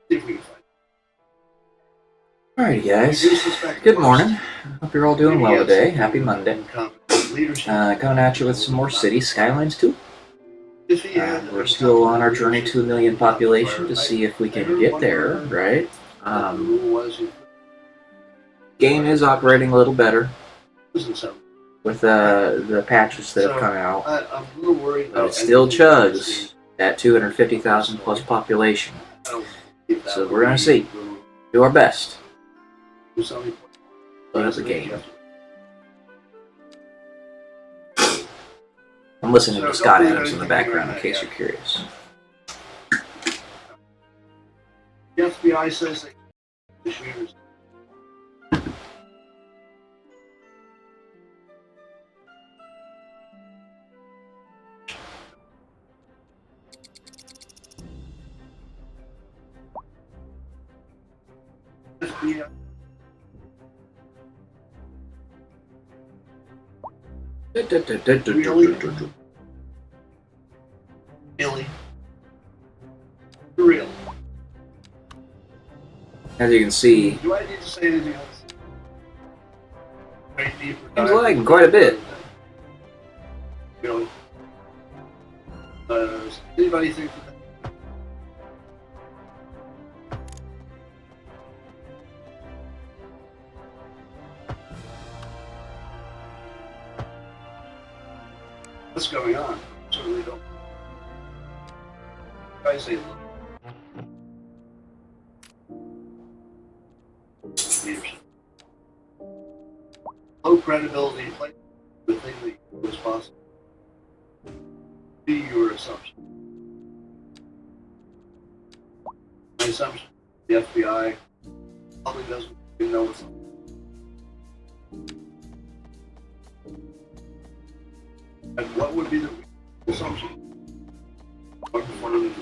See if we can find Alrighty guys, good morning. Hope you're all doing well today. Happy Monday. Coming at you with some more city Skylines 2. We're still on our journey to 1 million population to see if we can get there, right? Game is operating a little better with the patches that have come out, but it still chugs at 250,000 plus population. So we're gonna see. Do our best. Load up the game. I'm listening to Scott Adams in the background in case you're curious. The FBI says the shooters. FBI. Really? Real. As you can see, Do I need to say anything else? it's lagging quite a bit. Really? Does anybody think that? What's going on? I certainly don't. I say look. Leadership. Low credibility, like the thing that was possible. Be your assumption. My assumption, the FBI probably doesn't even know what's on. And what would be the assumption? What one of them is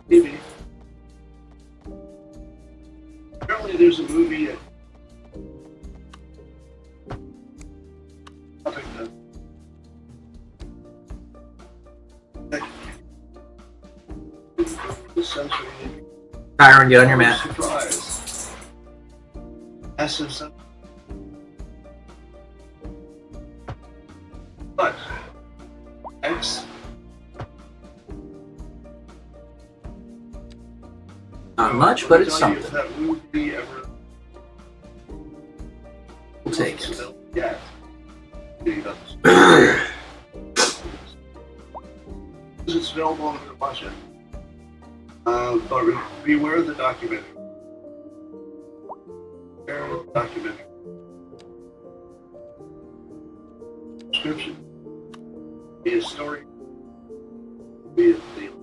maybe. Apparently there's a movie the sensory Tyron, get on your mat. surprise. Essence. But X Not much, but it's something. if that movie ever We'll take it. Yeah. It's available on the watch it. But beware of the documentary. Beware of the documentary. Description. Be a story. Be a deal.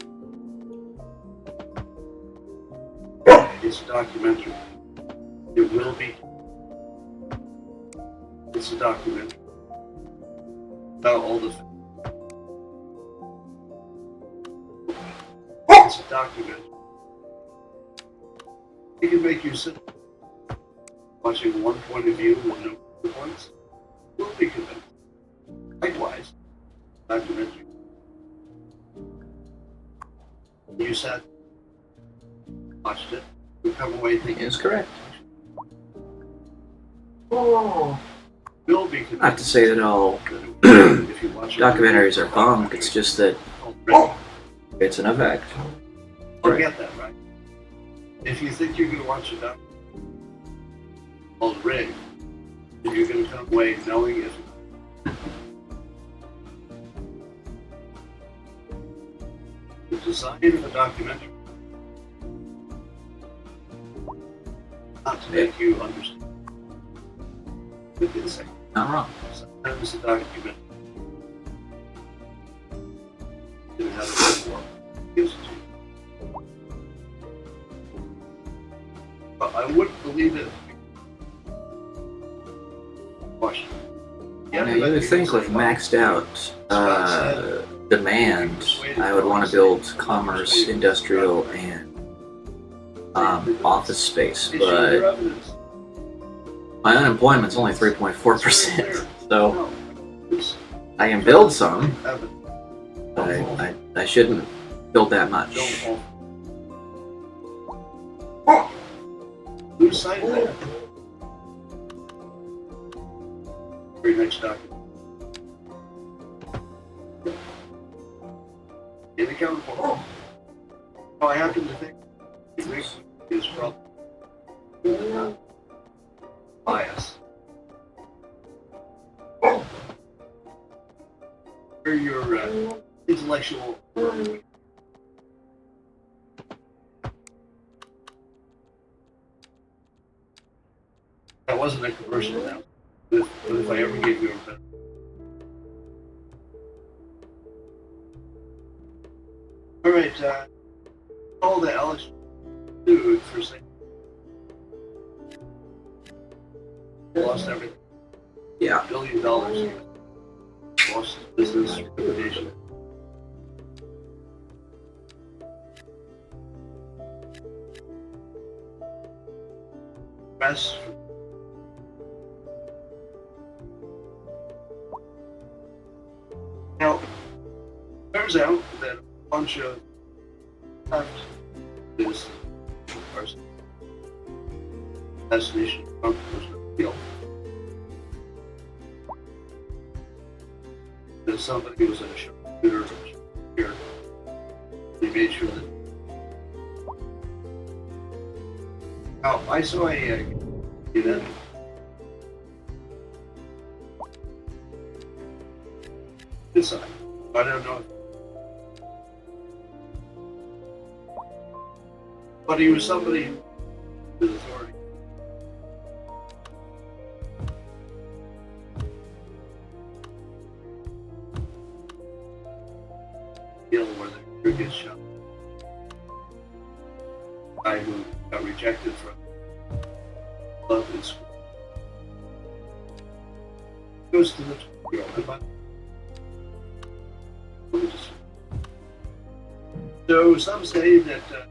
It's a documentary. It will be. It's a documentary. About all the. It's a documentary. It can make you sit watching one point of view with no other points. Will be convinced. Likewise, documentary. You sat, watched it, you come away thinking. Is correct. Oh. Will be convinced. Not to say that all If you watch it, documentaries are bunk, it's just that it's an effect. Forget that, right? If you think you're going to watch a documentary called Rig, then you're going to come away knowing if the design of a documentary not to make you understand. With insight. Not wrong. Sometimes a documentary can have a more gives it to you. But I wouldn't believe it. Question. Now, you would think with maxed out demand, I would want to build commerce, industrial, and office space, but my unemployment's only 3.4%, so I can build some, I shouldn't build that much. Don't fall. Lose sight of that. Very next document. In the counterpart. Oh, I happen to think the Greek is probably bias. Where your intellectual. That wasn't a commercial now. But if I ever gave you a pen. All right, all the Alex dude for saying lost everything. Yeah. $1 billion. Lost his business, reputation. Press. Now, turns out that a bunch of left is person assassination of Trump was no deal. That somebody was in a computer here. They made sure that. Now, I saw a that. Inside. I don't know. But he was somebody with authority. Deal where the crew gets shot. Guy who got rejected from love in school. Goes to the girl. So some say that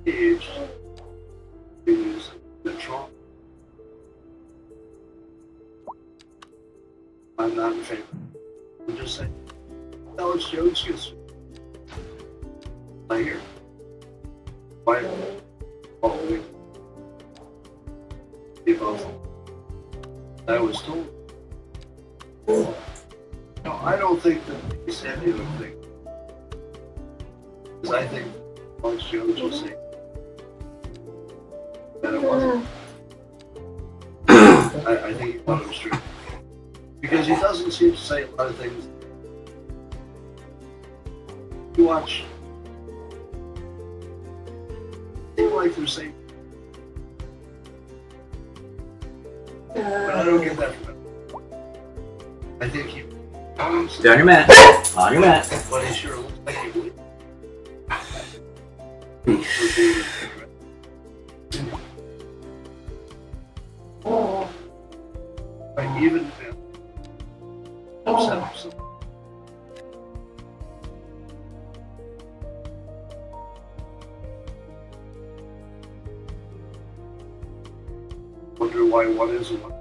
age is the trauma. I'm not in favor. I'm just saying. Alex Jones gets I hear. Why following both. I was told. No, I don't think that he said anything. Because I think Alex Jones was saying that it wasn't. I think he thought it was true. Because he doesn't seem to say a lot of things. You watch. They like they're saying. But I don't get that from him. I think he. On your mat. On your mat. But he sure looks like he would. Like even upset himself. Wonder why one is and one.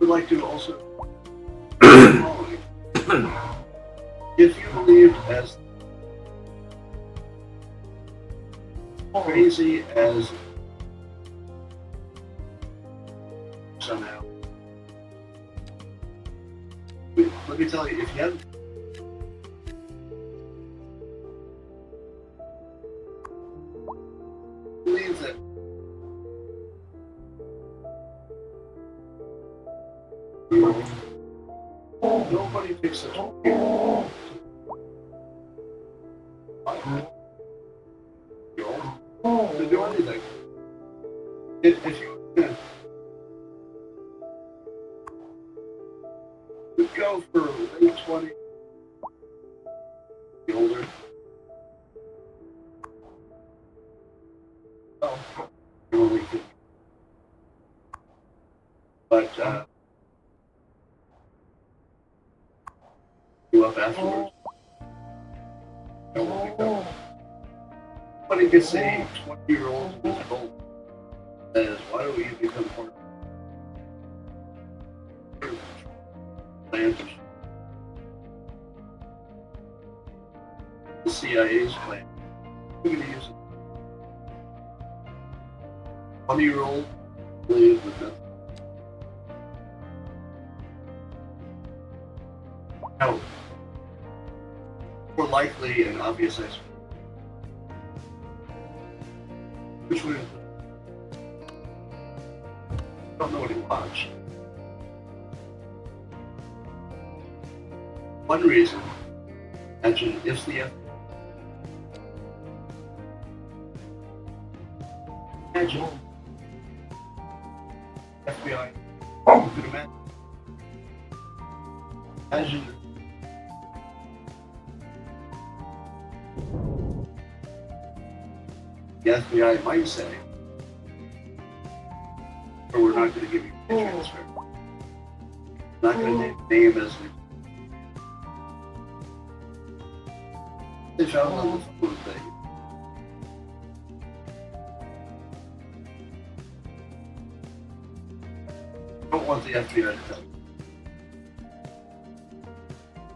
Would like to also if you believed as crazy as somehow let me tell you, if you hadn't believe that nobody picks a topic to do anything. If you would go for late 20, the older. Well, you only could. But you up afterwards. Somebody could say 20-year-old who's old says, why do we become part of censorship. The CIA's plan. We're going to use a 20-year-old live with nothing. Now, more likely an obvious explanation. Which would I don't know what he watched. One reason, imagine if the FBI could imagine the FBI might say, or we're not going to give you a transfer. We're not going to name as the they found on the phone thing. I don't want the FBI to tell you.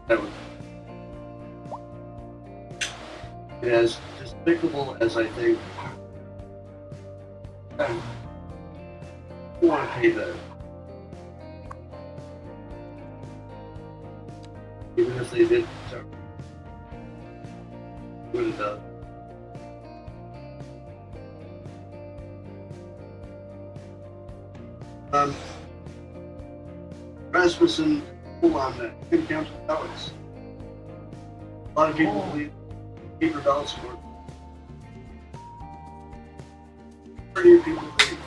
That would be as despicable as I think. I want to pay that. Even if they did start. Would have done. Rasmussen, pull on that. Him counts ballots. A lot of people believe paper ballots work. Pretty few people believe.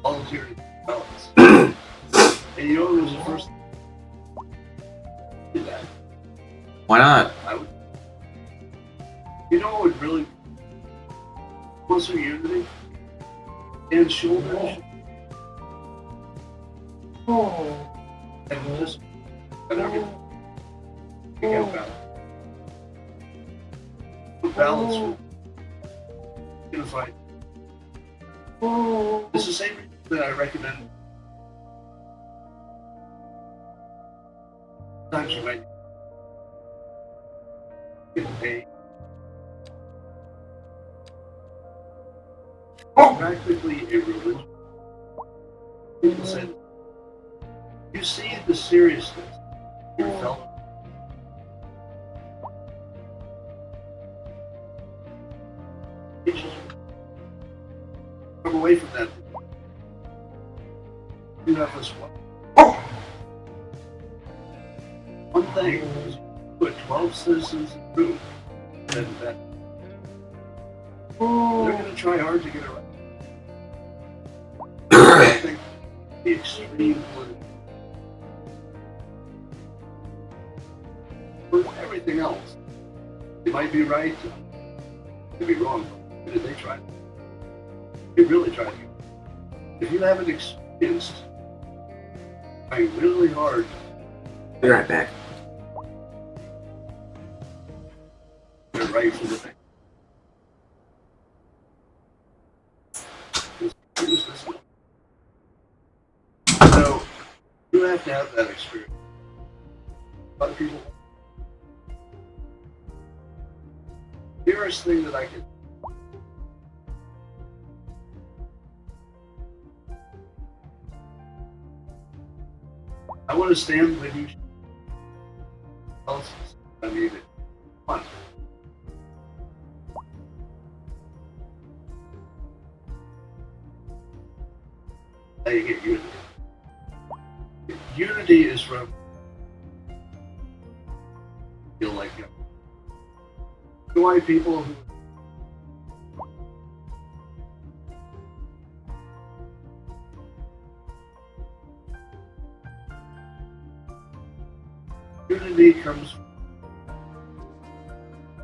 Volunteer ballots. And you know who was the first to do that? Why not? I would. You know what would really closer unity and shoulder to shoulder. And just and everything. You get balance. The balance will unify. It's the same reason that I recommend. Sometimes you might get practically a religion. People say that you see the seriousness in your fellow. Come away from that. Do that as well. One thing is put 12 citizens in the room, and that they're going to try hard to get it right. I think the extreme for everything else, they might be right, they might be wrong. But did they try? They really tried. If you haven't experienced trying really hard, be right back. They're right from the thing. So you have to have that experience. A lot of people. The nearest thing that I could. I want to stand when you. I mean it. Come on. How you get unity. Unity is from feel like why people who unity comes from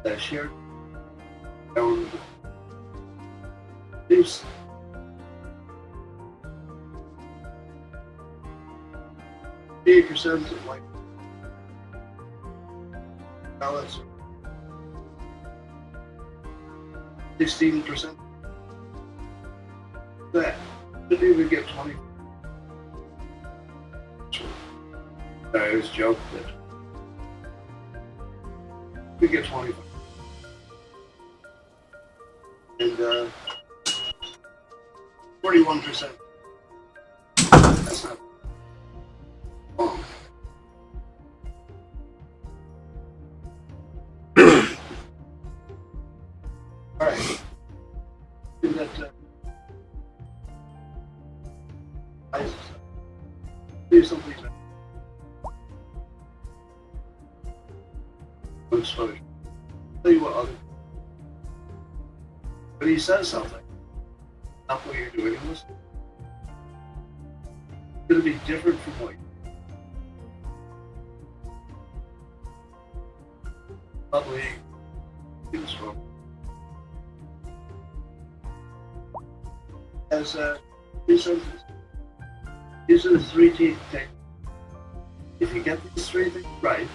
that shared own beliefs. 8% of like ballots, 16%. That didn't even get 20. I always joke that we get 25. And 41%. That's not wrong. Alright. Do that. Do something better. Exposure. Tell you what other. But he says something. Not what you're doing. It's going to be different from what you probably is from. As he says, these are the 3 things. If you get these 3 things right,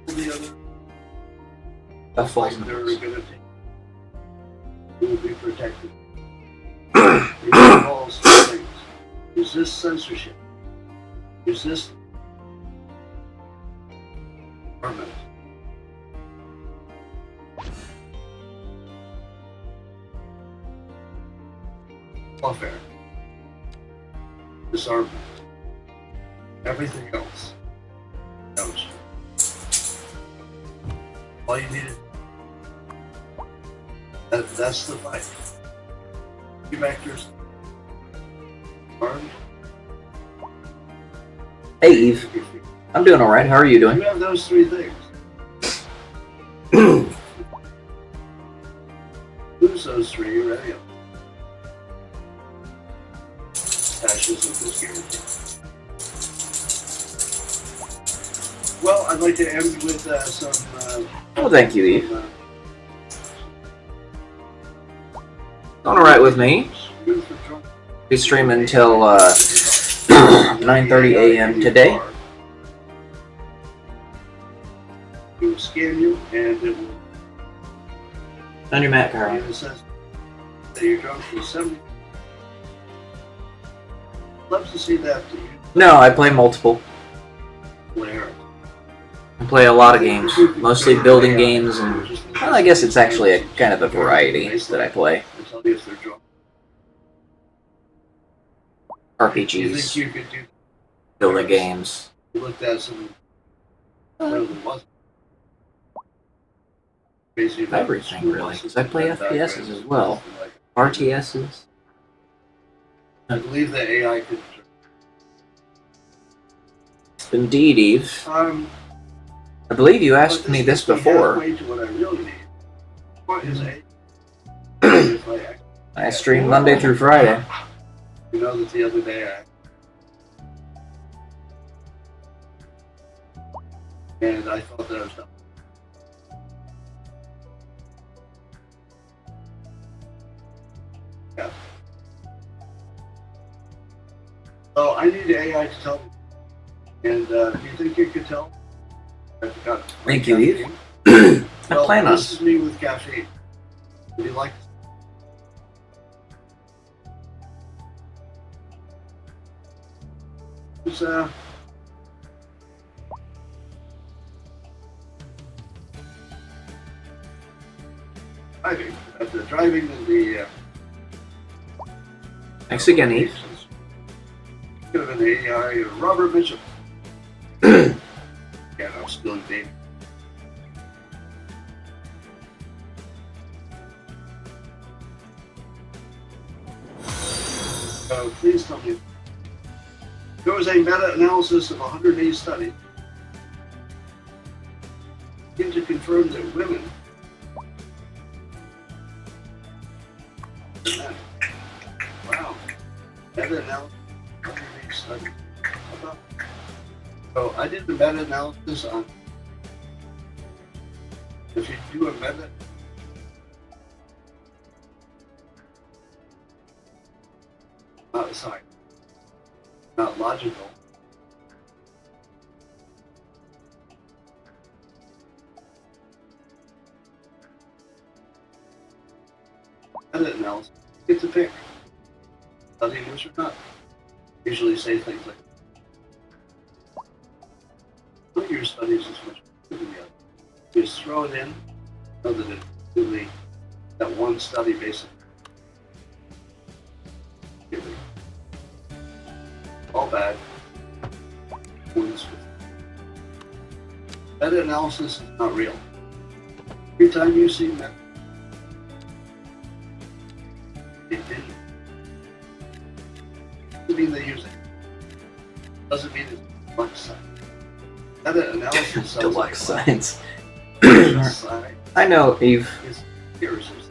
the other they're going to take. You will be protected. These are all things. Resist censorship. Resist government. Warfare. Disarmament. Everything else. Knows. All you need is that's the fight. Get back yours. Armed. Hey Eve, I'm doing all right. How are you doing? You have those 3 things. Lose those 3, you're ready. Fascism is guaranteed. Well, I'd like to end with some. Well, thank you, Eve. All right with me. Be streaming until 9:30 a.m. today. It will scan you, and it will. On your Mac, Carl. And it says that you're drunk for 70. Love to see that. No, I play multiple. Blair. I play a lot of games, mostly building games, and well, I guess it's actually a kind of a variety that I play. Tell me if they're drunk. RPGs, You think you could do building games. You looked at some. Well, there wasn't. Basically, Everything really, because I play FPSs as well. RTSs. I believe the AI could. Indeed, Eve. I believe you asked me this before. To what I really need. What is a? I stream Monday through Friday. You know that the other day and I thought that I was done. Yeah. So I need the AI to tell me. And do you think you could tell? I forgot. Thank you, Eve. I plan on. This is me with caffeine. Would you like to? It's, driving in the Thanks again, Eve. Could have been AI or Robert Mitchell. Yeah, I'm still in Dave. So please tell me. There was a meta-analysis of 180 studies to confirm that women and men. Wow. Meta-analysis of 180 studies. How about that? So I did the meta-analysis on if you do a meta not science. Not logical. Edit analysis. Get to pick. Study English or not. Usually say things like studies as much as the other. You just throw it in, so that it's really that one study basically. All bad. Meta-analysis is not real. Every time you see meta, it didn't. Doesn't mean they use it. Doesn't mean it's deluxe science. Meta-analysis sounds Deluxe science. science. I know, Eve. It's irresistible.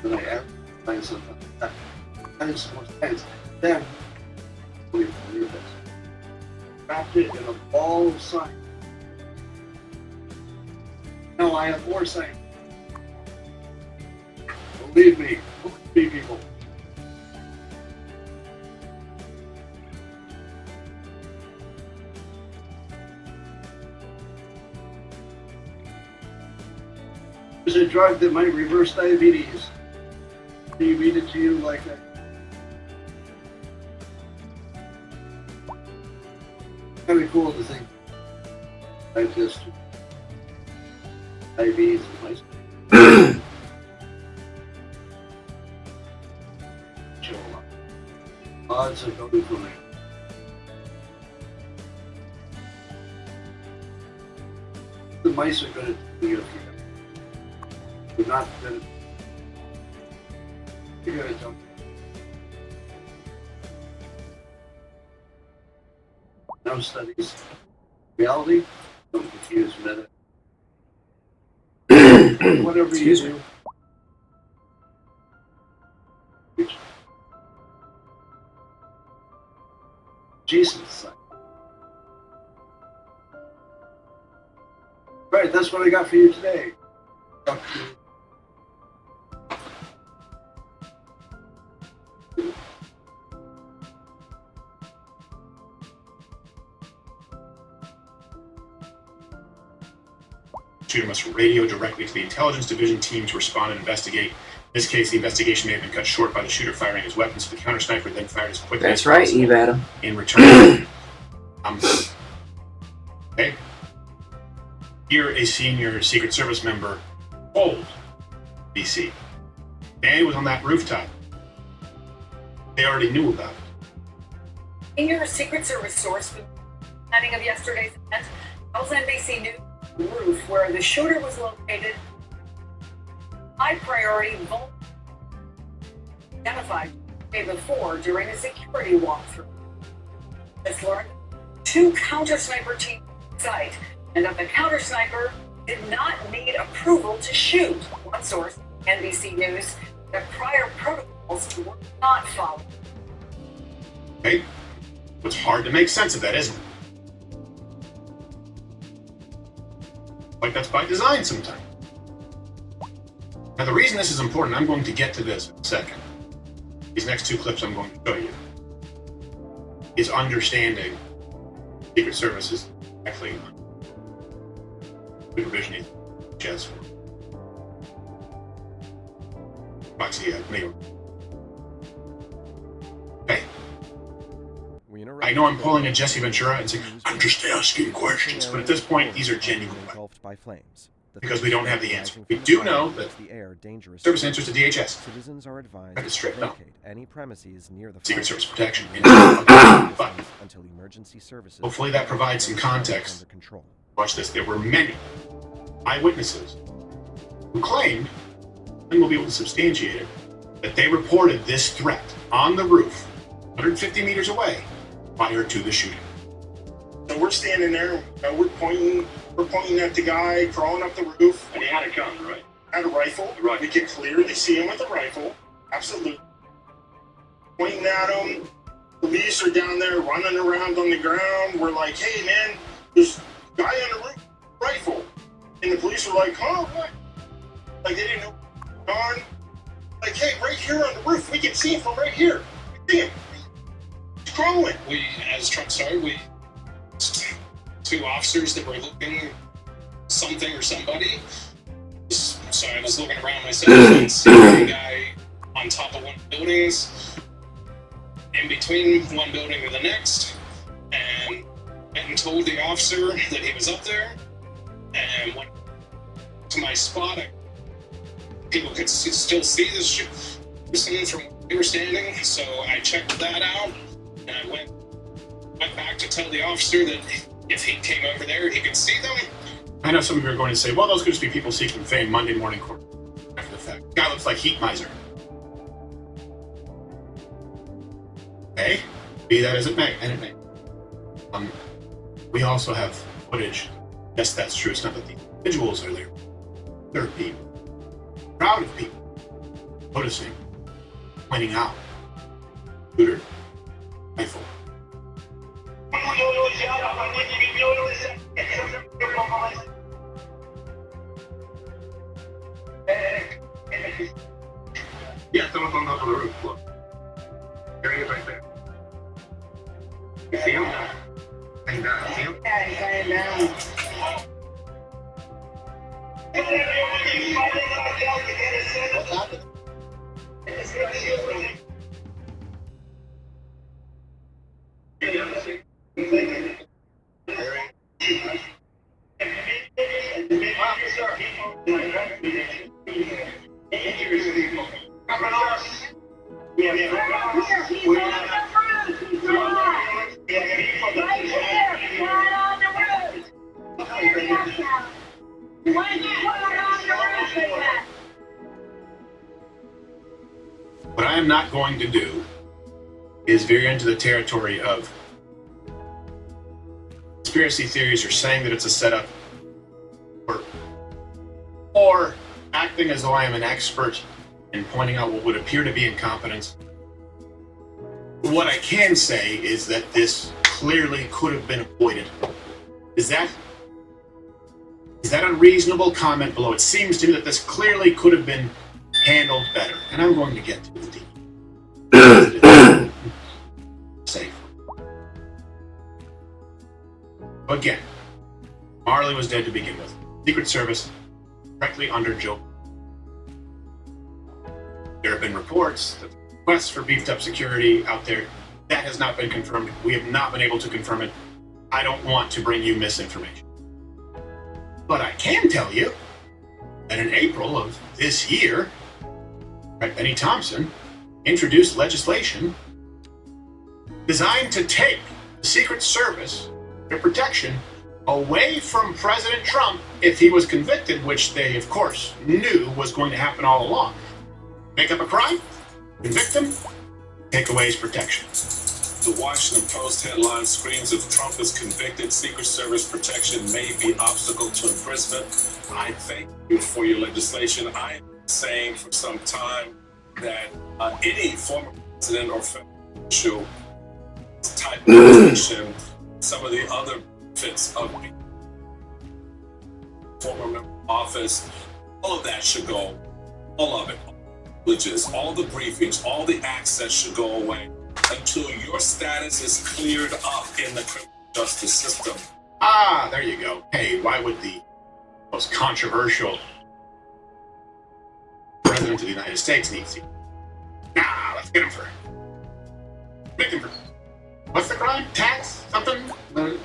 When I add science on that, science more science. Then, believe this. Wrapped it in a ball of science. Now I have more science. Believe me, people. There's a drug that might reverse diabetes. Can you read it to you like that? Kind of cool to think. Scientists, diabetes, and mice. Show a lot. Odds are going from there. The mice are going to do it. We're not going to. You're going to jump. Now studies reality. Don't confuse meta. Whatever Excuse you do. Jesus. Right, that's what I got for you today. Talk to you. Shooter must radio directly to the intelligence division team to respond and investigate. In this case, the investigation may have been cut short by the shooter firing his weapons. The counter sniper then fired as quickly That's as right, possible Eve Adam. in return. Okay. Here, a senior Secret Service member told BC. Danny was on that rooftop. They already knew about it. Senior Secret Service source with planning of yesterday's event tells NBC News roof where the shooter was located. High priority vault identified the day before during a security walkthrough. It's learned 2 counter sniper teams on site, and that the counter sniper did not need approval to shoot. One source, NBC News, that prior protocols were not followed. Okay? It's hard to make sense of that, isn't it? Like that's by design sometimes. Now the reason this is important, I'm going to get to this in a second. These next 2 clips I'm going to show you is understanding Secret Services actually supervision is just Foxy, New. Okay. I know I'm pulling a Jesse Ventura and saying, I'm just asking questions, but at this point, these are genuine questions. Because we don't have the answer. We do know that service answers to DHS. Citizens are advised to straight up. vacate any premises near the Secret Service protection. but until emergency services. Hopefully that provides some context. Under control. Watch this. There were many eyewitnesses who claimed, and will be able to substantiate it, that they reported this threat on the roof, 150 meters away, prior to the shooting. So we're standing there, we're pointing at the guy crawling up the roof. And he had a gun, right? Had a rifle. Right. We could clearly see him with a rifle. Absolutely. Pointing at him. Police are down there running around on the ground. We're like, hey man, there's a guy on the roof, rifle. And the police are like, huh, what? Like they didn't know what was going on. Like, hey, right here on the roof, we can see him from right here. We see him. He's crawling. We, as Trump started, we 2 officers that were looking something or somebody. So I was looking around myself and seeing a guy on top of one of the buildings. in between one building to the next, and went and told the officer that he was up there, and went to my spot. People could still see this person from where they were standing, so I checked that out, and I went back to tell the officer that if he came over there, he could see them. I know some of you are going to say, well, those could just be people seeking fame Monday morning court after the fact. Guy looks like Heat Miser. Okay, be that as it may, and it may. We also have footage. Yes, that's true. It's not that the individuals are there. There are people, crowd of people, noticing, pointing out, shooter, rifle. Yeah, someone's on top of the roof. Look. There he is right there. You see him? Hang down. See him? Yeah, he's laying down. What I am not going to do is veer into the territory of conspiracy theories or saying that it's a setup, or acting as though I am an expert in pointing out what would appear to be incompetence. What I can say is that this clearly could have been avoided. Is that a reasonable comment below? It seems to me that this clearly could have been handled better, and I'm going to get to the details. Safe. Again, Marley was dead to begin with. Secret Service, directly under Joe. There have been reports that requests for beefed up security out there. That has not been confirmed. We have not been able to confirm it. I don't want to bring you misinformation. But I can tell you that in April of this year, Benny Thompson introduced legislation designed to take the Secret Service, their protection, away from President Trump if he was convicted, which they, of course, knew was going to happen all along. Make up a crime, convict him, take away his protection. The Washington Post headline screams, if Trump is convicted, Secret Service protection may be obstacle to imprisonment. I thank you for your legislation. I am saying for some time that any former president or federal official type of protection, some of the other benefits of being former member of office, all of that should go, all of it, all the briefings, all the access should go away until your status is cleared up in the criminal justice system. Ah, there you go. Hey, why would the most controversial president of the United States need to? Nah, let's get him for what's the crime? Tax? Something?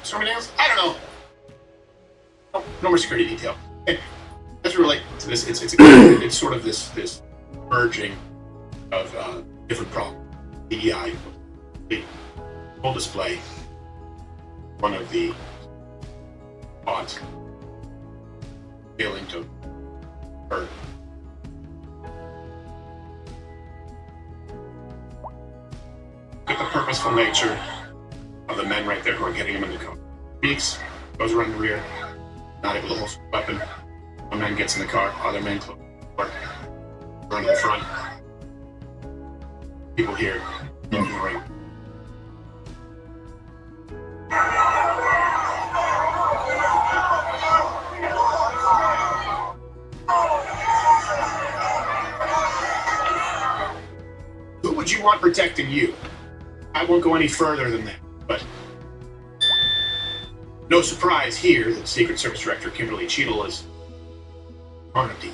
Something else? I don't know. Oh, no more security detail. Hey, as it relates to this, it's sort of this merging of different problems. DEI, full display, one of the odds failing to hurt. Look at the purposeful nature of the men right there who are getting him in the car. Speaks, goes around the rear, not able to hold a weapon. One man gets in the car, other man close the door, run in the front. People here looking around. Who would you want protecting you? I won't go any further than that, but no surprise here that Secret Service Director Kimberly Cheadle is on a DEI.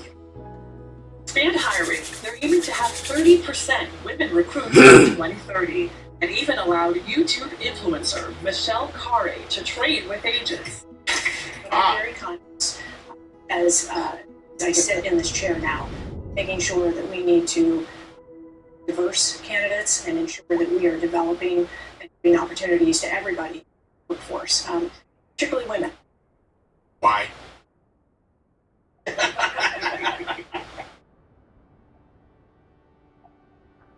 Expand hiring. They're aiming to have 30% women recruits by 2030. and even allowed YouTube influencer Michelle Carey to trade with agents. I'm very conscious, as I sit in this chair now, making sure that we need to diverse candidates and ensure that we are developing and giving opportunities to everybody in the workforce, particularly women. Why?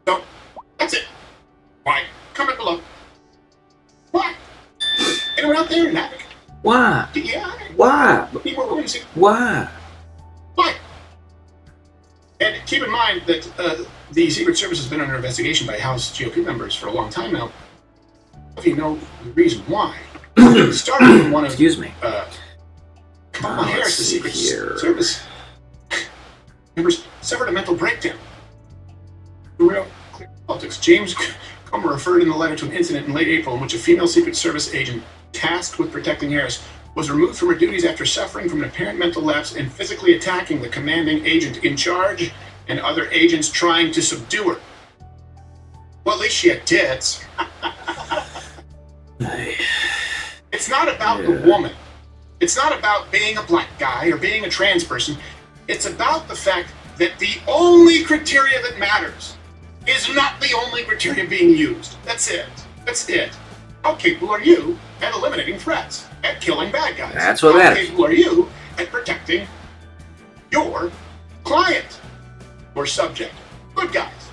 So, that's it. Why? Comment below. Why? Anyone out there in that? Why? Yeah. Why? Need more women to see. Why? Why? And keep in mind that the Secret Service has been under investigation by House GOP members for a long time now. If you know the reason why, it started when one of Excuse me. Kamala Harris, the Secret here. Service members, suffered a mental breakdown. Real clear politics. James Comer referred in the letter to an incident in late April in which a female Secret Service agent tasked with protecting Harris was removed from her duties after suffering from an apparent mental lapse and physically attacking the commanding agent in charge and other agents trying to subdue her. Well, at least she had tits. It's not about the woman. It's not about being a black guy or being a trans person. It's about the fact that the only criteria that matters is not the only criteria being used. That's it. That's it. How capable are you at eliminating threats, at killing bad guys? That's what matters. How capable are you at protecting your client or subject? Good guys.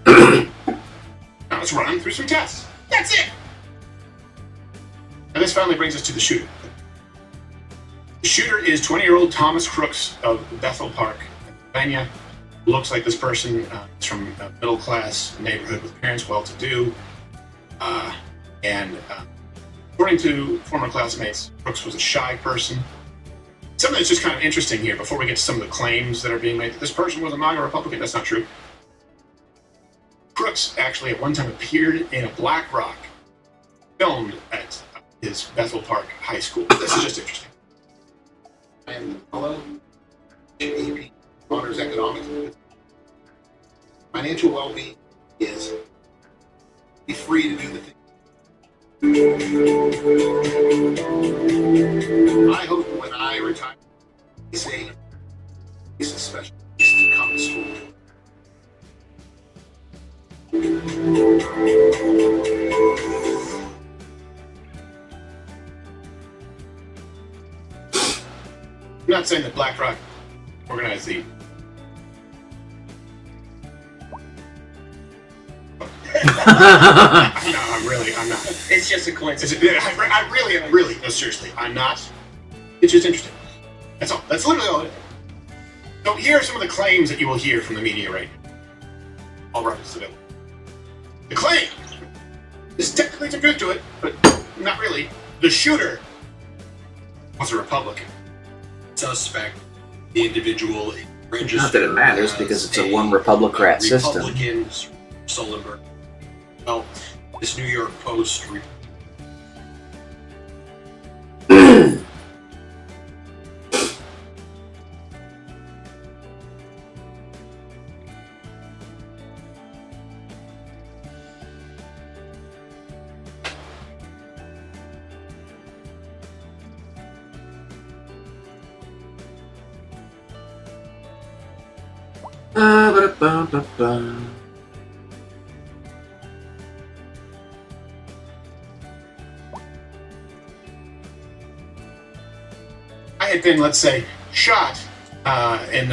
Now let's run through some tests. That's it. And this finally brings us to the shooter. The shooter is 20-year-old Thomas Crooks of Bethel Park, Pennsylvania. Looks like this person is from a middle-class neighborhood with parents well-to-do. And according to former classmates, Crooks was a shy person. Something that's just kind of interesting here before we get to some of the claims that are being made that this person was a MAGA Republican. That's not true. Crooks actually at one time appeared in a Black Rock filmed at his Bethel Park High School. This is just interesting. And hello, AP Honors Economics. Financial well-being is be free to do the thing. I hope when I retire, it's a special place to come to school. I'm not saying that BlackRock organized the. I'm not. It's just a coincidence. I really, no, seriously, I'm not. It's just interesting. That's all. That's literally all it is. So here are some of the claims that you will hear from the media right now. All reference to it. The claim. There's technically some truth to it, but not really. The shooter was a Republican. Suspect, the individual registered. Not that it matters because it's a one Republican system. Republicans, Sullenberg. Well, this New York Post. I had been, let's say, shot in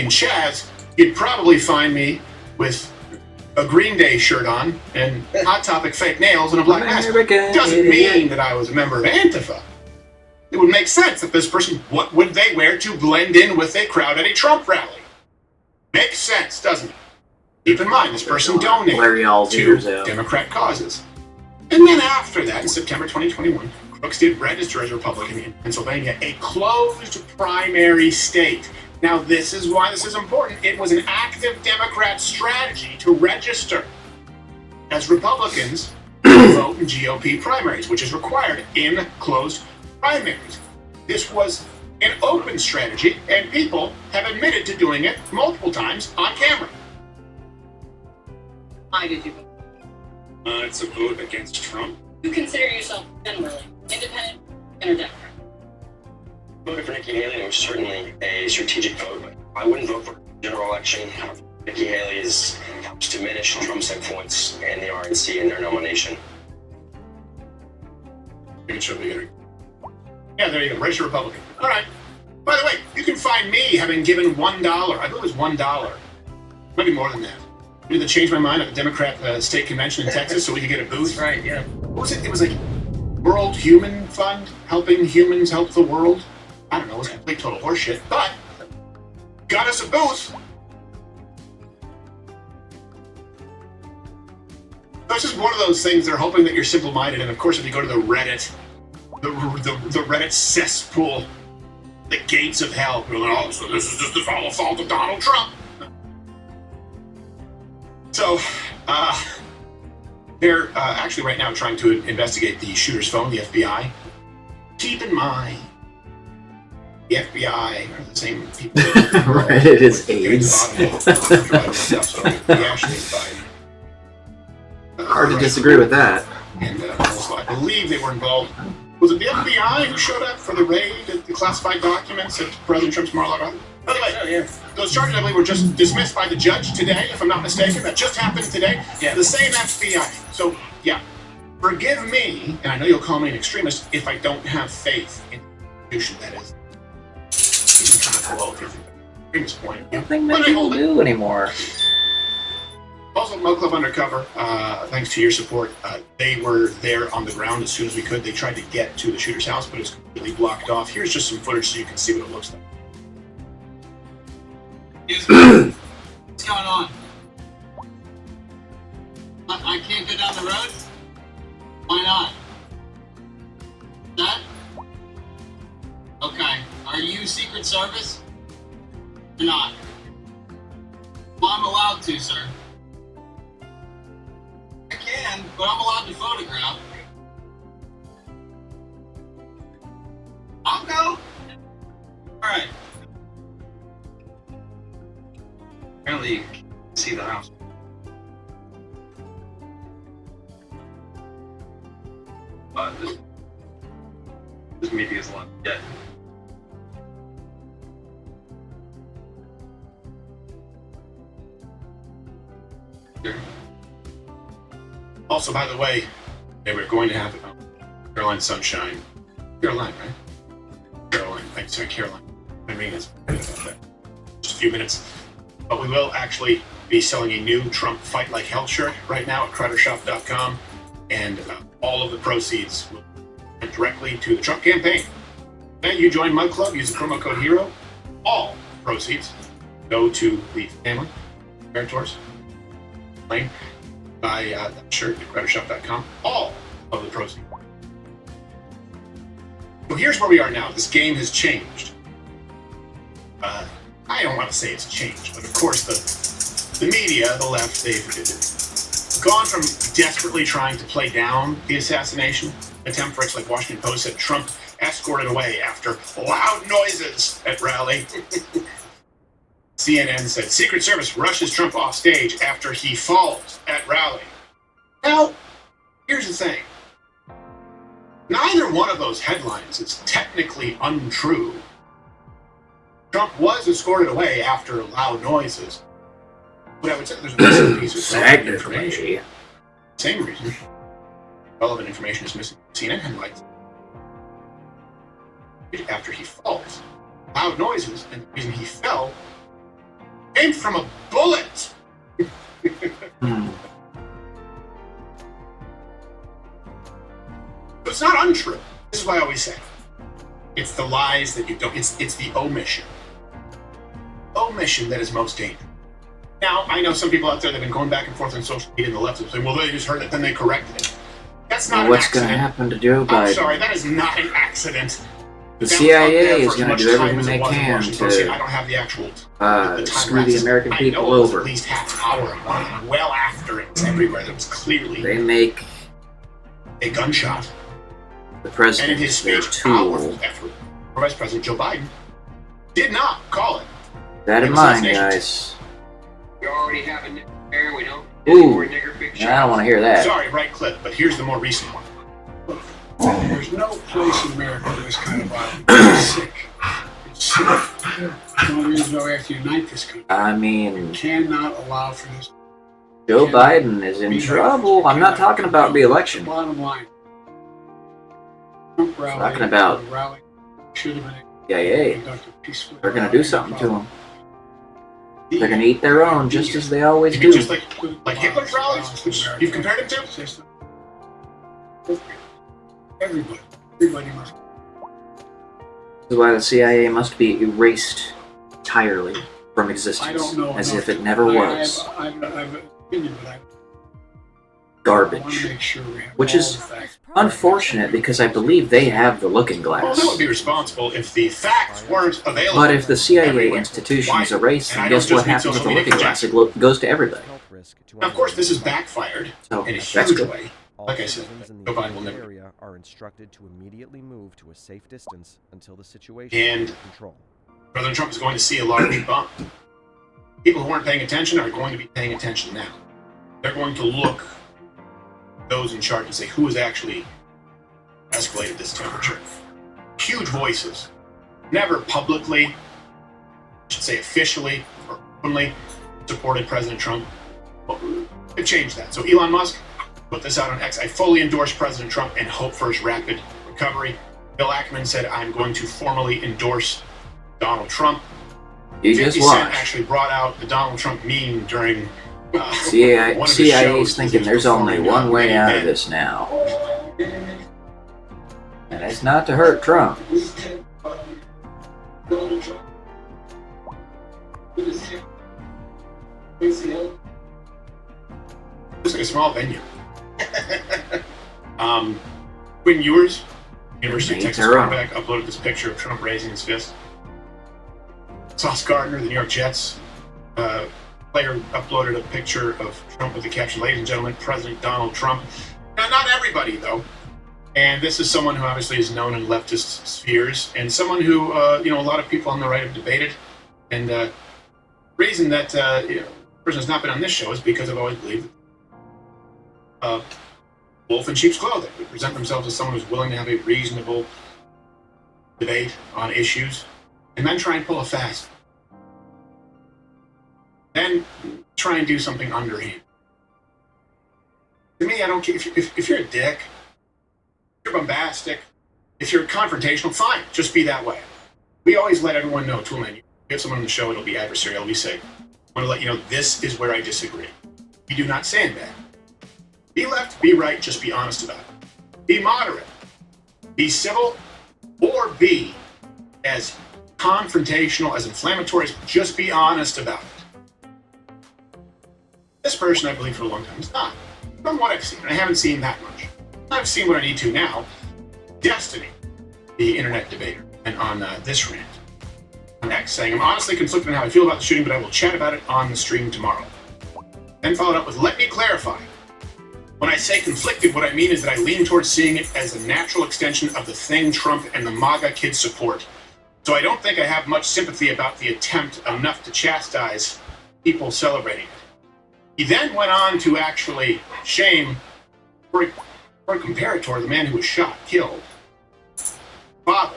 Chaz, you'd probably find me with a Green Day shirt on and Hot Topic fake nails and a black mask. Doesn't mean that I was a member of Antifa. It would make sense that this person, what would they wear to blend in with a crowd at a Trump rally? Makes sense, doesn't it? Keep in mind, this person donated to Democrat causes. And then after that, in September 2021, Crooks did register as a Republican in Pennsylvania, a closed primary state. Now, this is why this is important. It was an active Democrat strategy to register as Republicans to vote in GOP primaries, which is required in closed primaries. This was an open strategy, and people have admitted to doing it multiple times on camera. Why did you vote? It's a vote against Trump. You consider yourself generally independent and a Democrat? Voting for Nikki Haley was certainly a strategic vote. I wouldn't vote for a general election. Nikki Haley helps diminish Trump's influence in the RNC and their nomination. You can show the hearing. Yeah, there you go. Racial Republican. All right. By the way, you can find me having given $1. I believe it was $1. Might be more than that. I need to change my mind at the Democrat state convention in Texas so we could get a booth. Right, yeah. What was it? It was like World Human Fund, helping humans help the world. I don't know. It was complete total horseshit, but got us a booth. So it's just one of those things. They're hoping that you're simple-minded, and of course, if you go to the Reddit, the Reddit cesspool, the gates of hell, you're like, oh, so this is just the fault of Donald Trump. So, they're actually right now trying to investigate the shooter's phone, the FBI. Keep in mind, the FBI are the same people. Right, it is AIDS. Hard to disagree with that. And also, I believe they were involved. Was it the FBI who showed up for the raid at the classified documents at President Trump's Mar-a-Lago? By the way, those charges, I believe, were just dismissed by the judge today, if I'm not mistaken. That just happened today. Yeah. The same FBI. So, yeah, forgive me, and I know you'll call me an extremist, if I don't have faith in the institution that is. You can kind of blow your extremist point. I don't think many people do anymore. Also, Mo Club Undercover, thanks to your support, they were there on the ground as soon as we could. They tried to get to the shooter's house, but it was completely blocked off. Here's just some footage so you can see what it looks like. What's going on? I can't go down the road? Why not? That? Okay. Are you Secret Service? Or not? Well, I'm allowed to, sir. I can, but I'm allowed to photograph. I'll go. Alright. Apparently, you can see the house. This meeting is long. Yeah. Also, by the way, they were going to have Caroline Sunshine. Caroline, right? Caroline. I'm sorry, Caroline. I mean, it's just a few minutes. But we will actually be selling a new Trump Fight Like Hell shirt right now at CrowderShop.com, and all of the proceeds will go directly to the Trump campaign. And you join Mug Club, use the promo code HERO. All proceeds go to the family, Parators, Lane. Buy that shirt at CrowderShop.com. All of the proceeds. So here's where we are now. This game has changed. I don't want to say it's changed, but of course the media, the left, they've gone from desperately trying to play down the assassination attempt, for like Washington Post said Trump escorted away after loud noises at rally. CNN said Secret Service rushes Trump off stage after he falls at rally. Now, here's the thing. Neither one of those headlines is technically untrue. Trump was escorted away after loud noises. But I would say there's a missing piece of relevant information. Same reason. Relevant information is missing. CNN headlines. After he falls. Loud noises, and the reason he fell came from a bullet. So it's not untrue. This is why I always say it's the lies that you don't. It's the omission. Omission that is most dangerous. Now, I know some people out there that have been going back and forth on social media and the left and saying, well, they just heard it, then they corrected it. That's not what's an accident. What's going to happen to Joe Biden? I'm sorry, that is not an accident. The CIA is going to do everything they can to I don't have the actual screw the American people over. At least half an hour, well after it was everywhere. That was clearly they make a gunshot. The president and in his speech hours after Vice President Joe Biden did not call it. That in mind, guys. We already have a We don't. Ooh, I don't want to hear that. Sorry, right clip, but here's the more recent one. There's no place in America where this kind of violence. It's sick. It's sick. One of the reasons why we have to unite this country. I mean, We cannot allow for this. Joe Biden is in trouble. I'm not talking about re-election. Bottom line. Trump rally, Talking about rally should have been CIA. conducted peacefully. They're going to do something to them. They're going to eat their own, just as they always You mean do. just like Hitler's rallies, which you've compared him to? System. Everybody must. This is why the CIA must be erased entirely from I existence, don't know. as enough. if it never was. I have an opinion, but I want to Garbage. make sure we have Which all is the facts. unfortunate, because I believe they have the looking Well, glass. that would be responsible if the facts weren't available. But if the CIA everywhere. institution is Why? erased, And I then don't guess just what mean happens with social the media looking glass? It conjecture. goes to everybody. Health risk to Now, of course, this has anyone. backfired So in a that's huge good. way. All Like I said, citizens in Joe the Biden will never. area are instructed to immediately move to a safe distance until the situation And is under control. President Trump is going to see a large bump. People who weren't paying attention are going to be paying attention now. They're going to look those in charge and say, who has actually escalated this temperature? Huge voices. Never publicly, I should say officially or openly, supported President Trump. Well, they've changed that. So Elon Musk put this out on X. I fully endorse President Trump and hope for his rapid recovery. Bill Ackman said, I'm going to formally endorse Donald Trump. You 50 just Cent watch. actually brought out the Donald Trump meme during CIA, one of his shows CIA's as he thinking was there's only performing, one way Many out of Men. this now. And it's not to hurt Trump. It's like a small venue. Quinn Ewers, University of They Texas eat their own. quarterback, uploaded this picture of Trump raising his fist. Sauce Gardner, the New York Jets player, uploaded a picture of Trump with the caption, "Ladies and gentlemen, President Donald Trump." Now, not everybody, though. And this is someone who obviously is known in leftist spheres, and someone who, a lot of people on the right have debated. And the reason that the person has not been on this show is because I've always believed wolf in sheep's clothing. They present themselves as someone who's willing to have a reasonable debate on issues, and then try and pull a fast. Then try and do something underhand. To me, I don't care if you're a dick, if you're bombastic, if you're confrontational, fine, just be that way. We always let everyone know, Toolman, you get someone on the show, it'll be adversarial, it'll be safe. I want to let you know this is where I disagree. We do not sandbag. Be left, be right, just be honest about it. Be moderate. Be civil, or be as confrontational, as inflammatory, just be honest about it. This person, I believe, for a long time, is not. From what I've seen, and I haven't seen that much. I've seen what I need to now. Destiny, the internet debater, and on this rant on X, saying, I'm honestly conflicted on how I feel about the shooting, but I will chat about it on the stream tomorrow. Then followed up with, let me clarify. When I say conflicted, what I mean is that I lean towards seeing it as a natural extension of the thing Trump and the MAGA kids support. So I don't think I have much sympathy about the attempt enough to chastise people celebrating it. He then went on to actually shame, for a comparator, the man who was shot, killed, father,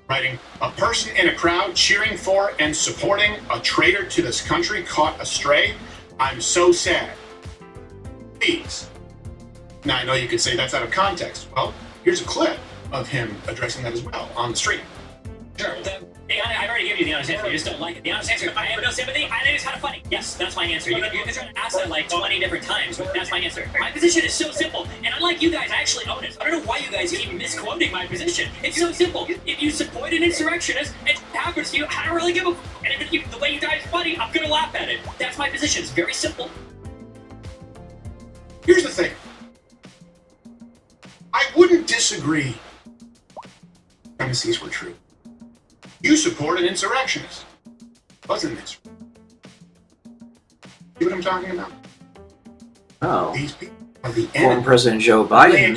writing, a person in a crowd cheering for and supporting a traitor to this country caught astray. I'm so sad. Please. Now, I know you could say that's out of context. Well, here's a clip of him addressing that as well on the stream. Sure. I've already given you the honest answer. You just don't like it. The honest answer, I have no sympathy. I think it's kind of funny. Yes, that's my answer. You can try to ask that like 20 different times, but that's my answer. My position is so simple, and unlike you guys, I actually own it. I don't know why you guys keep misquoting my position. It's so simple. If you support an insurrectionist, it happens to you. I don't really give a f***. And if the way you guys funny, I'm gonna laugh at it. That's my position. It's very simple. Here's the thing. I wouldn't disagree. Premises were true. You support an insurrectionist. Wasn't it? See what I'm talking about? Oh. These people Former President Joe Biden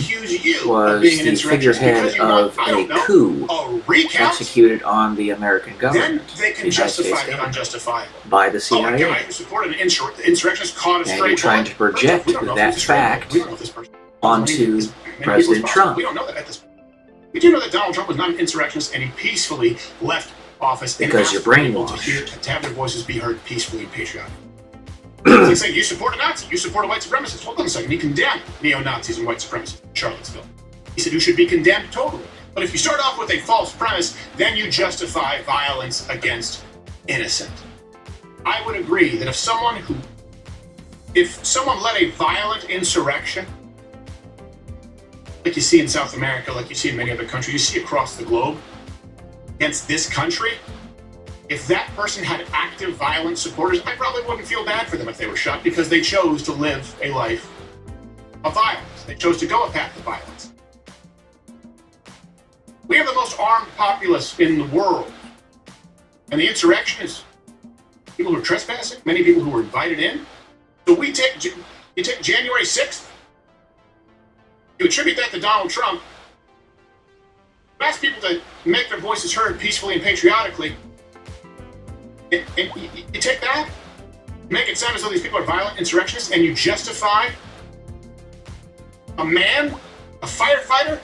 was the figurehead of a coup executed on the American government, Then they can justify the unjustifiable. by the Oh, a CIA. guy who supported an insurrectionist caught a And stray you're trying bullet. to project We don't know if that he's straight. fact We don't know if this person- onto Many President people Trump. We don't know that at this point. We do know that Donald Trump was not an insurrectionist and he peacefully left office Because you're brainwashed to have their voices be heard peacefully and patriotically. It's like saying you support a Nazi, you support a white supremacist. Hold on a second, he condemned neo-Nazis and white supremacists in Charlottesville. He said you should be condemned totally. But if you start off with a false premise, then you justify violence against innocent. I would agree that if someone led a violent insurrection, like you see in South America, like you see in many other countries, you see across the globe, against this country, if that person had active violent supporters, I probably wouldn't feel bad for them if they were shot because they chose to live a life of violence. They chose to go a path of violence. We have the most armed populace in the world. And the insurrectionists, people who are trespassing, many people who were invited in. So you take January 6th, you attribute that to Donald Trump, you ask people to make their voices heard peacefully and patriotically, and you take that, make it sound as though these people are violent insurrectionists, and you justify a man, a firefighter,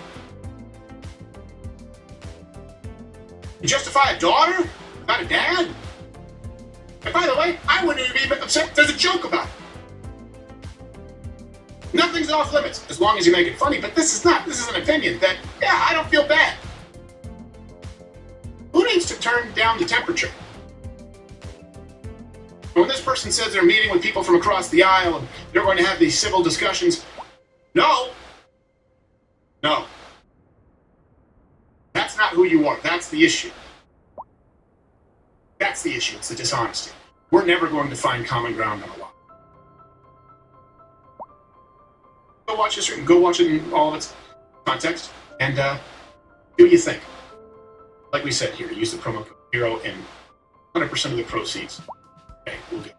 you justify a daughter, not a dad. And by the way, I wouldn't even be upset. There's a joke about it. Nothing's off limits as long as you make it funny, but this is an opinion that, yeah, I don't feel bad. Who needs to turn down the temperature? When this person says they're meeting with people from across the aisle and they're going to have these civil discussions, no. That's not who you are. That's the issue. That's the issue. It's the dishonesty. We're never going to find common ground on a lot. Go watch this. Go watch it in all of its context and do what you think. Like we said here, use the promo code HERO and 100% of the proceeds. Okay, we'll get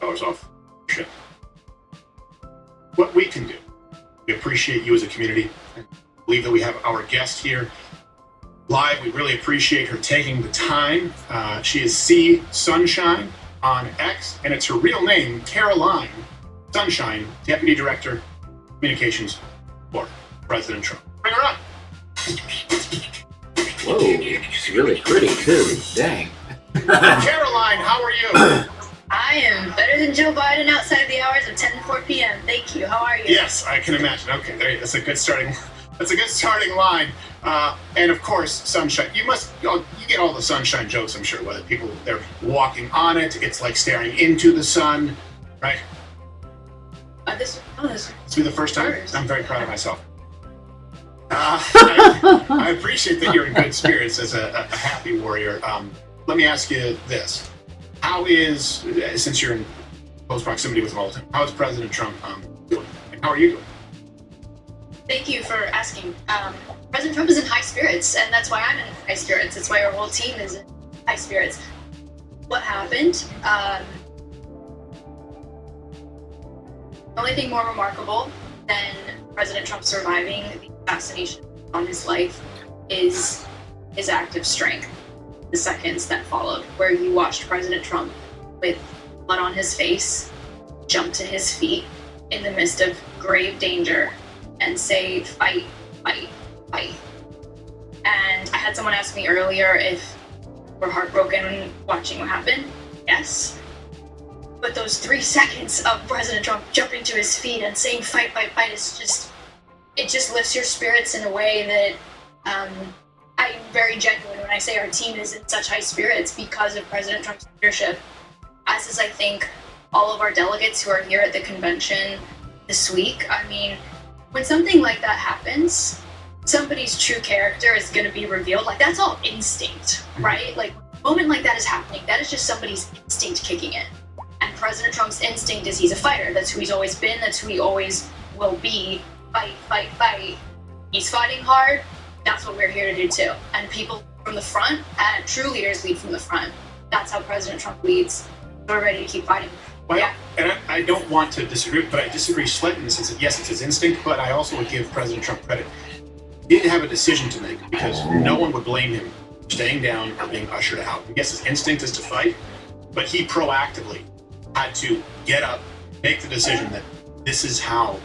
$100 off ship. What we can do, we appreciate you as a community. I believe that we have our guest here live. We really appreciate her taking the time. She is C Sunshine on X, and it's her real name, Caroline Sunshine, Deputy Director, Communications for President Trump. Bring her on. Whoa, she's really pretty too. Dang. Caroline, how are you? I am better than Joe Biden outside of the hours of 10 and 4 p.m. Thank you. How are you? Yes, I can imagine. Okay, that's a good starting. That's a good starting line. And of course, sunshine. You get all the sunshine jokes, I'm sure. Whether people they're walking on it, it's like staring into the sun, right? This will be the first time. I'm very proud of myself. I appreciate that you're in good spirits as a happy warrior. Let me ask you this. How is, since you're in close proximity with him all the time, how is President Trump doing? And how are you doing? Thank you for asking. President Trump is in high spirits, and that's why I'm in high spirits. That's why our whole team is in high spirits. What happened? The only thing more remarkable than President Trump surviving the assassination on his life is his act of strength. The seconds that followed, where you watched President Trump with blood on his face jump to his feet in the midst of grave danger and say, fight, fight, fight. And I had someone ask me earlier if we're heartbroken watching what happened. Yes. But those 3 seconds of President Trump jumping to his feet and saying fight, fight, fight is just, it just lifts your spirits in a way that I'm very genuine when I say our team is in such high spirits because of President Trump's leadership. As is, I think, all of our delegates who are here at the convention this week. I mean, when something like that happens, somebody's true character is going to be revealed. Like, that's all instinct, right? Like, a moment like that is happening, that is just somebody's instinct kicking in. And President Trump's instinct is he's a fighter. That's who he's always been. That's who he always will be. Fight, fight, fight. He's fighting hard. That's what we're here to do too. And people from the front, true leaders lead from the front. That's how President Trump leads. We're ready to keep fighting. Well, and I don't want to disagree, but I disagree slightly in the sense that yes, it's his instinct, but I also would give President Trump credit. He did have a decision to make because no one would blame him for staying down or being ushered out. Yes, his instinct is to fight, but he proactively had to get up, make the decision that this is how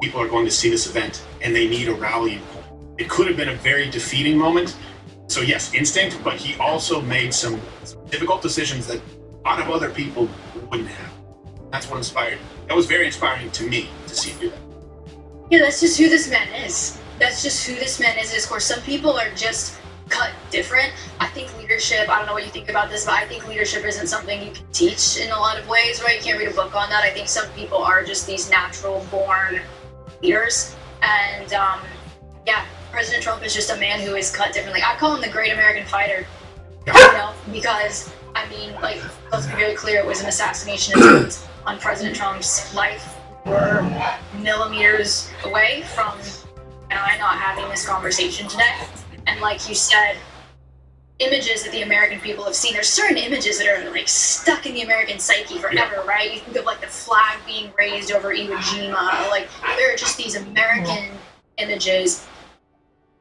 people are going to see this event and they need a rallying point. It could have been a very defeating moment. So yes, instinct, but he also made some difficult decisions that a lot of other people wouldn't have. That's what inspired. That was very inspiring to me to see him do that. Yeah, that's just who this man is. That's just who this man is. Of course, some people are just cut different. I think leadership, I don't know what you think about this, but I think leadership isn't something you can teach in a lot of ways, right? You can't read a book on that. I think some people are just these natural born leaders. And yeah, President Trump is just a man who is cut differently. I call him the great American fighter, you know, because, I mean, like, let's be very clear, it was an assassination attempt on President Trump's life. We're millimeters away from I not having this conversation today. And like you said, images that the American people have seen, there's certain images that are like stuck in the American psyche forever, right? You think of like the flag being raised over Iwo Jima, like there are just these American images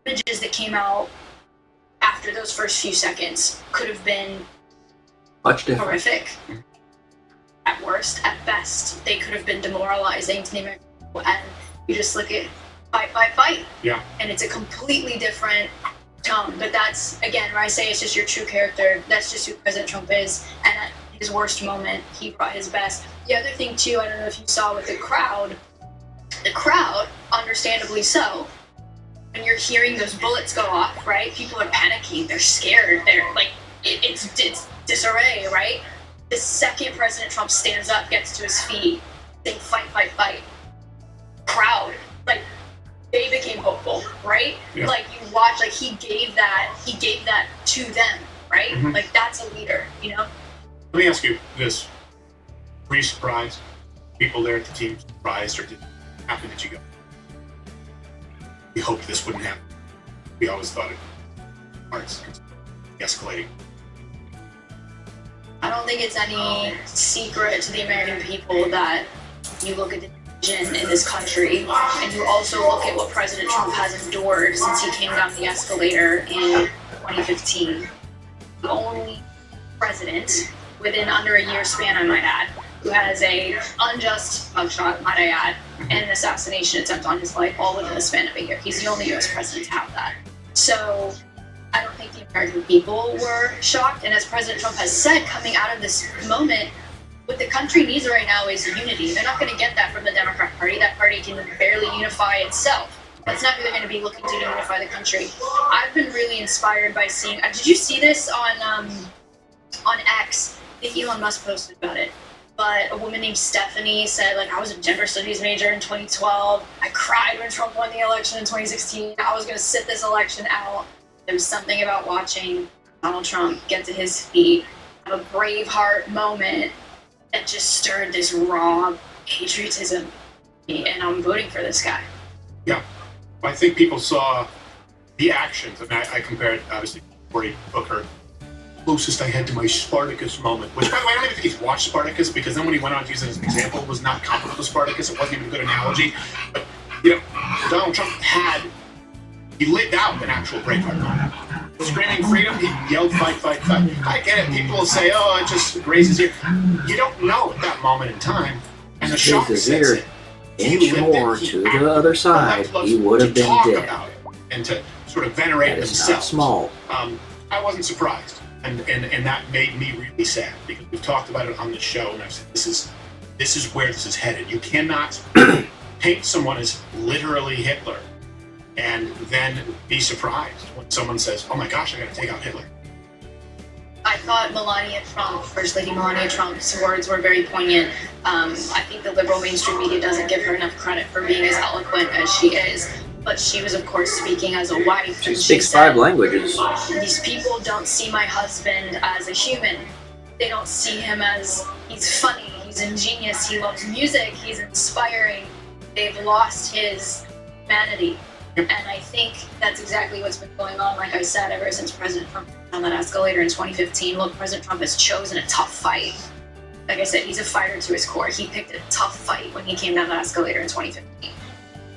that came out after those first few seconds could have been much different. Horrific. At worst, at best, they could have been demoralizing to the American people. And you just look at fight. Yeah. And it's a completely different tone. But that's, again, when I say it's just your true character, that's just who President Trump is. And at his worst moment, he brought his best. The other thing, too, I don't know if you saw with the crowd, understandably so, when you're hearing those bullets go off, right? People are panicking. They're scared. They're like, it's disarray, right? The second President Trump stands up, gets to his feet, saying fight. Crowd, like, they became hopeful, right? Yeah. Like you watch, like he gave that to them, right? Mm-hmm. Like that's a leader, you know? Let me ask you this. Were you surprised? People there at the team surprised or happy that you go? We hoped this wouldn't happen. We always thought it was escalating. I don't think it's any secret to the American people that you look at the division in this country and you also look at what President Trump has endured since he came down the escalator in 2015. The only president within under a year span, I might add, who has a unjust mugshot, might I add, and an assassination attempt on his life all within the span of a year. He's the only US president to have that. So I don't think the American people were shocked. And as President Trump has said, coming out of this moment, what the country needs right now is unity. They're not going to get that from the Democrat Party. That party can barely unify itself. That's not who they're going to be looking to unify the country. I've been really inspired by seeing. Did you see this on X? I think Elon Musk posted about it. But a woman named Stephanie said, like, I was a gender studies major in 2012. I cried when Trump won the election in 2016. I was going to sit this election out. There was something about watching Donald Trump get to his feet, have a Braveheart moment that just stirred this raw patriotism. And I'm voting for this guy. Yeah. I think people saw the actions. I mean, I compared, obviously, Cory Booker, closest I had to my Spartacus moment, which, by the way, I don't even think he's watched Spartacus, because then when he went on to use it as an example, it was not comparable to Spartacus. It wasn't even a good analogy. But, you know, Donald Trump he lived out an actual Braveheart moment. Screaming freedom, he yelled, fight. I get it. People will say, oh, it just grazes here. You don't know at that moment in time. And the shock sets in. Inch more to the other side, he would have been dead. About it and to sort of venerate that is themselves. Not small. I wasn't surprised. And that made me really sad, because we've talked about it on the show, and I've said this is where this is headed. You cannot paint someone as literally Hitler and then be surprised when someone says, oh my gosh, I gotta take out Hitler. I thought First Lady Melania Trump's words were very poignant. I think the liberal mainstream media doesn't give her enough credit for being as eloquent as she is. But she was, of course, speaking as a wife. She speaks 5 languages. These people don't see my husband as a human. They don't see him as, he's funny, he's ingenious, he loves music, he's inspiring. They've lost his humanity. And I think that's exactly what's been going on, like I said, ever since President Trump on that escalator in 2015. Look, President Trump has chosen a tough fight. like I said, he's a fighter to his core. He picked a tough fight when he came down the escalator in 2015.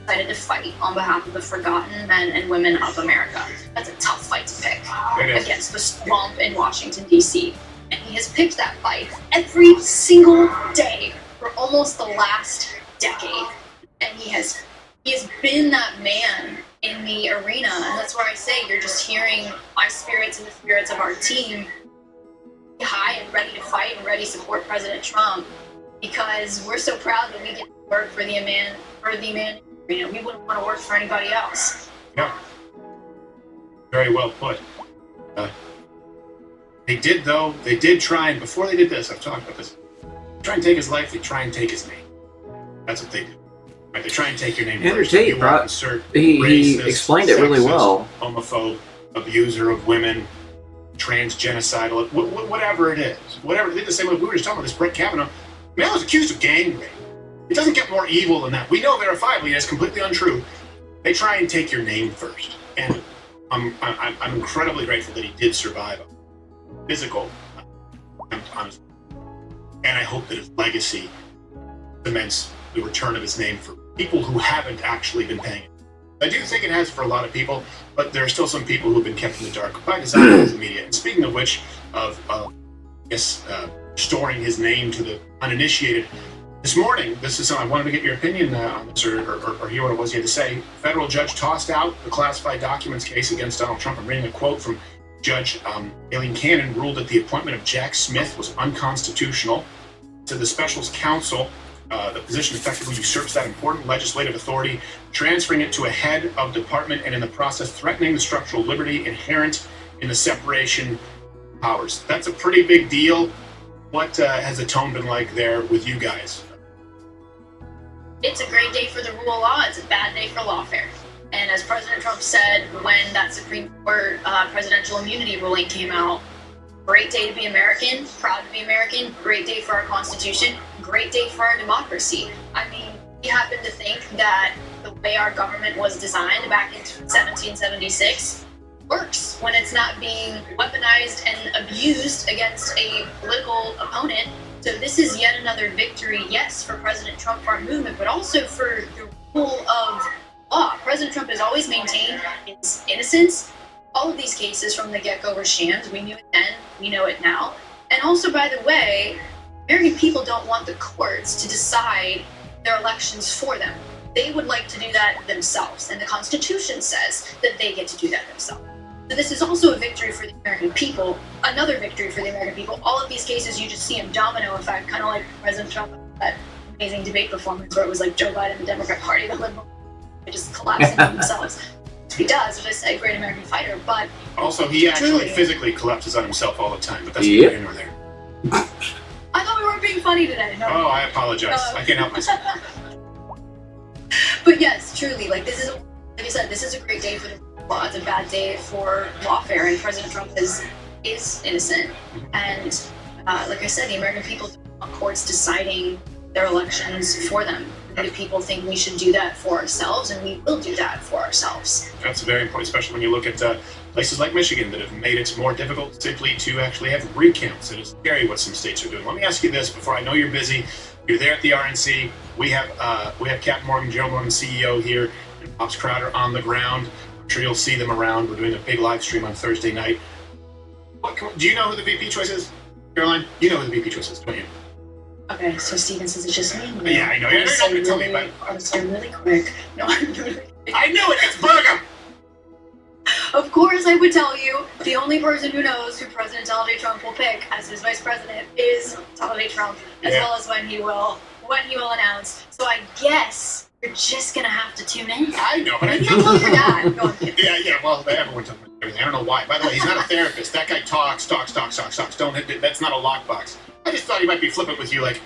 Decided to fight on behalf of the forgotten men and women of America. That's a tough fight to pick against the swamp in Washington, D.C. And he has picked that fight every single day for almost the last decade. And he has been that man in the arena. And that's where I say you're just hearing my spirits and the spirits of our team high and ready to fight and ready to support President Trump, because we're so proud that we get to work for the man arena. We wouldn't want to work for anybody else. Yeah. Very well put. They did try, and before they did this, I've talked about this, try and take his life, they try and take his name. That's what they do. Right? They try and take your name first. He explained it really well. Homophobe, abuser of women, transgenocidal, whatever it is. Whatever. They did the same way we were just talking about this Brett Kavanaugh. Man was accused of gang rape. It doesn't get more evil than that. We know verifiably that's completely untrue. They try and take your name first. And I'm incredibly grateful that he did survive a physical, and I hope that his legacy cements the return of his name for people who haven't actually been paying it. I do think it has for a lot of people, but there are still some people who have been kept in the dark by design of the media. And speaking of which, restoring his name to the uninitiated, this morning, this is something I wanted to get your opinion on this, or hear what it was you had to say. Federal judge tossed out the classified documents case against Donald Trump. I'm reading a quote from Judge Aileen Cannon, ruled that the appointment of Jack Smith was unconstitutional. To the specials counsel, the position effectively usurps that important legislative authority, transferring it to a head of department and in the process threatening the structural liberty inherent in the separation of powers. That's a pretty big deal. What has the tone been like there with you guys? It's a great day for the rule of law. It's a bad day for lawfare. And as President Trump said when that Supreme Court presidential immunity ruling came out, great day to be American, proud to be American, great day for our Constitution, great day for our democracy. I mean, we happen to think that the way our government was designed back in 1776 works when it's not being weaponized and abused against a political opponent. So this is yet another victory, yes, for President Trump, for our movement, but also for the rule of law. President Trump has always maintained his innocence. All of these cases from the get-go were shams. We knew it then, we know it now. And also, by the way, American people don't want the courts to decide their elections for them. They would like to do that themselves, and the Constitution says that they get to do that themselves. So this is also a victory for the American people, another victory for the American people. All of these cases, you just see a domino effect, kind of like President Trump, that amazing debate performance where it was like Joe Biden, the Democrat Party, the liberal, they just collapse into themselves. He does, as I say, great American fighter, but... Also, he actually physically collapses on himself all the time, but that's neither here nor there. I thought we weren't being funny today. No. Oh, I apologize. I can't help myself. But yes, truly, like this is, like I said, this is a great day for the law. It's a bad day for lawfare, and President Trump is innocent. And like I said, the American people don't want courts deciding their elections for them. The people think we should do that for ourselves, and we will do that for ourselves. That's very important, especially when you look at places like Michigan that have made it more difficult simply to actually have recounts. It is scary what some states are doing. Let me ask you this before I know you're busy. You're there at the RNC. We have Captain Morgan, Gerald Morgan, CEO here, and Pops Crowder on the ground. I'm sure you'll see them around. We're doing a big live stream on Thursday night. Do you know who the VP choice is, Caroline? You know who the VP choice is, don't you? Okay, so Steven says it's just me. Yeah, I know. You're not going to tell me, but I'll say really quick. No, I'm really. I knew it. It's Burgum. Of course, I would tell you the only person who knows who President Donald J. Trump will pick as his vice president is Donald J. Trump, as well as when he will announce. So I guess you're just gonna have to tune in. I know, but I can't tell your dad. No, yeah. Well, everyone tells me everything. I don't know why. By the way, he's not a therapist. That guy talks. Don't hit it. That's not a lockbox. I just thought he might be flippant with you, like,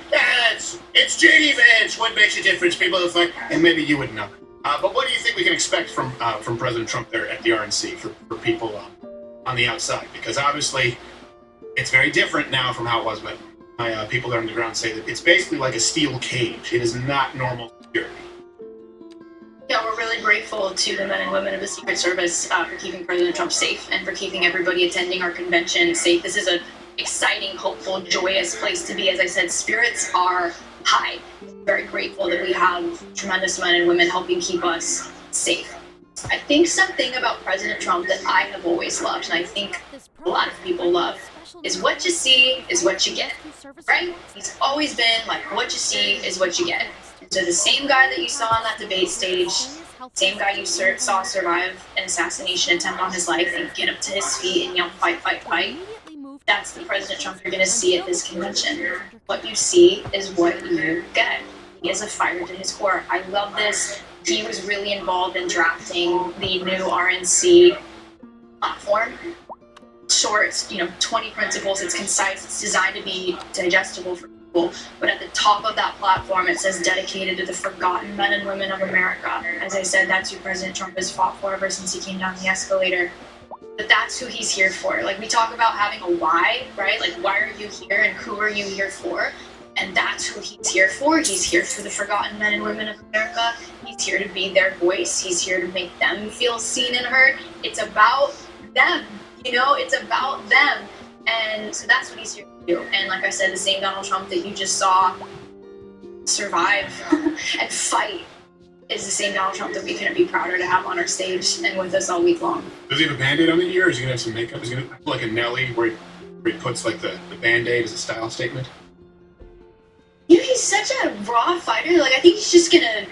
it's J.D. Vance. What makes a difference? People are like, and maybe you would know. But what do you think we can expect from President Trump there at the RNC for people on the outside? Because obviously, it's very different now from how it was. But my people there on the ground say that it's basically like a steel cage. It is not normal security. Yeah, we're really grateful to the men and women of the Secret Service for keeping President Trump safe and for keeping everybody attending our convention safe. This is a exciting, hopeful, joyous place to be. As I said, spirits are high. Very grateful that we have tremendous men and women helping keep us safe. I think something about President Trump that I have always loved, and I think a lot of people love, is what you see is what you get, right? He's always been like, what you see is what you get. So the same guy that you saw on that debate stage, same guy you saw survive an assassination attempt on his life and get up to his feet and yell, fight, fight, fight. That's the President Trump you're going to see at this convention. What you see is what you get. He is a fighter to his core. I love this. He was really involved in drafting the new RNC platform. Short, 20 principles. It's concise. It's designed to be digestible for people. But at the top of that platform, it says dedicated to the forgotten men and women of America. As I said, that's who President Trump has fought for ever since he came down the escalator. But that's who he's here for. Like, we talk about having a why, right? Like, why are you here and who are you here for? And that's who he's here for. He's here for the forgotten men and women of America. He's here to be their voice. He's here to make them feel seen and heard. It's about them, it's about them. And so that's what he's here to do. And like I said, the same Donald Trump that you just saw survive and fight is the same Donald Trump that we couldn't be prouder to have on our stage and with us all week long. Does he have a Band-Aid on the ear? Is he going to have some makeup? Is he going to like a Nelly where he puts like the Band-Aid as a style statement? He's such a raw fighter. Like, I think he's just gonna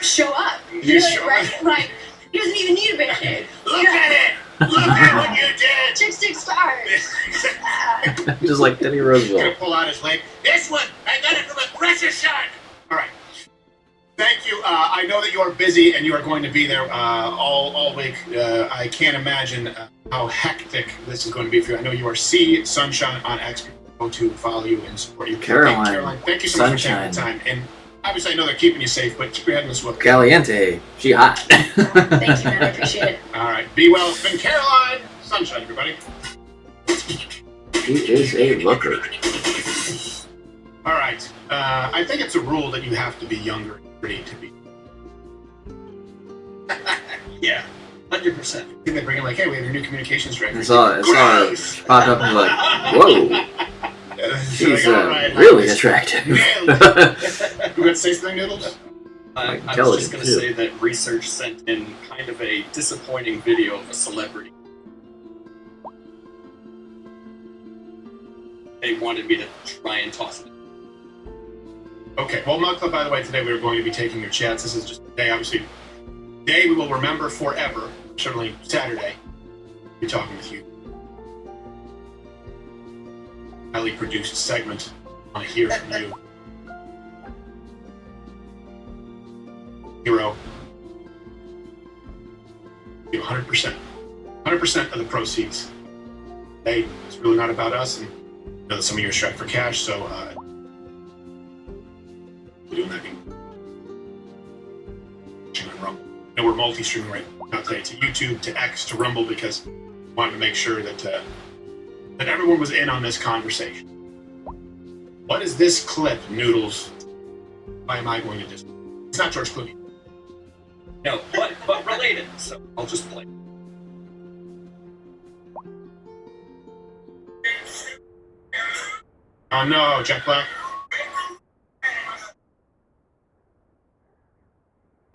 show up. Right? Like, he doesn't even need a Band-Aid. Look at it! Look at what you did! Chick stars. Just like Teddy Roosevelt. He's gonna pull out his leg. This one, I got it from a pressure shot. All right. Thank you. I know that you are busy and you are going to be there all week. I can't imagine how hectic this is going to be for you. I know you are C Sunshine on X. To follow you and support you. Caroline, thank you so much for taking the time. And obviously I know they're keeping you safe, but keep your head in the swivel. Caliente. She hot. Thank you, man. I appreciate it. All right. Be well. It's been Caroline Sunshine, everybody. She is a looker. All right. I think it's a rule that you have to be younger and pretty to be. Yeah. 100%. I think they bring in like, hey, we have your new communications director. I saw her pop up and like, whoa. She's really attractive. You want to say something, Noodles? I was just going to say that research sent in kind of a disappointing video of a celebrity. They wanted me to try and toss it. Okay, well, Mug Club, by the way, today we are going to be taking your chats. This is just a day, obviously, day we will remember forever. Certainly Saturday, we'll be talking with you. Highly produced segment. I want to hear from you. Hero. You 100%. 100% of the proceeds. Hey, it's really not about us, and I know that some of you are strapped for cash, so we're doing that. Rumble. And we're multi-streaming right now today to YouTube, to X, to Rumble, because we wanted to make sure that that everyone was in on this conversation. What is this clip, Noodles? Why am I going to just? It's not George Clooney. No, but related, so I'll just play. Oh no, Jack Black.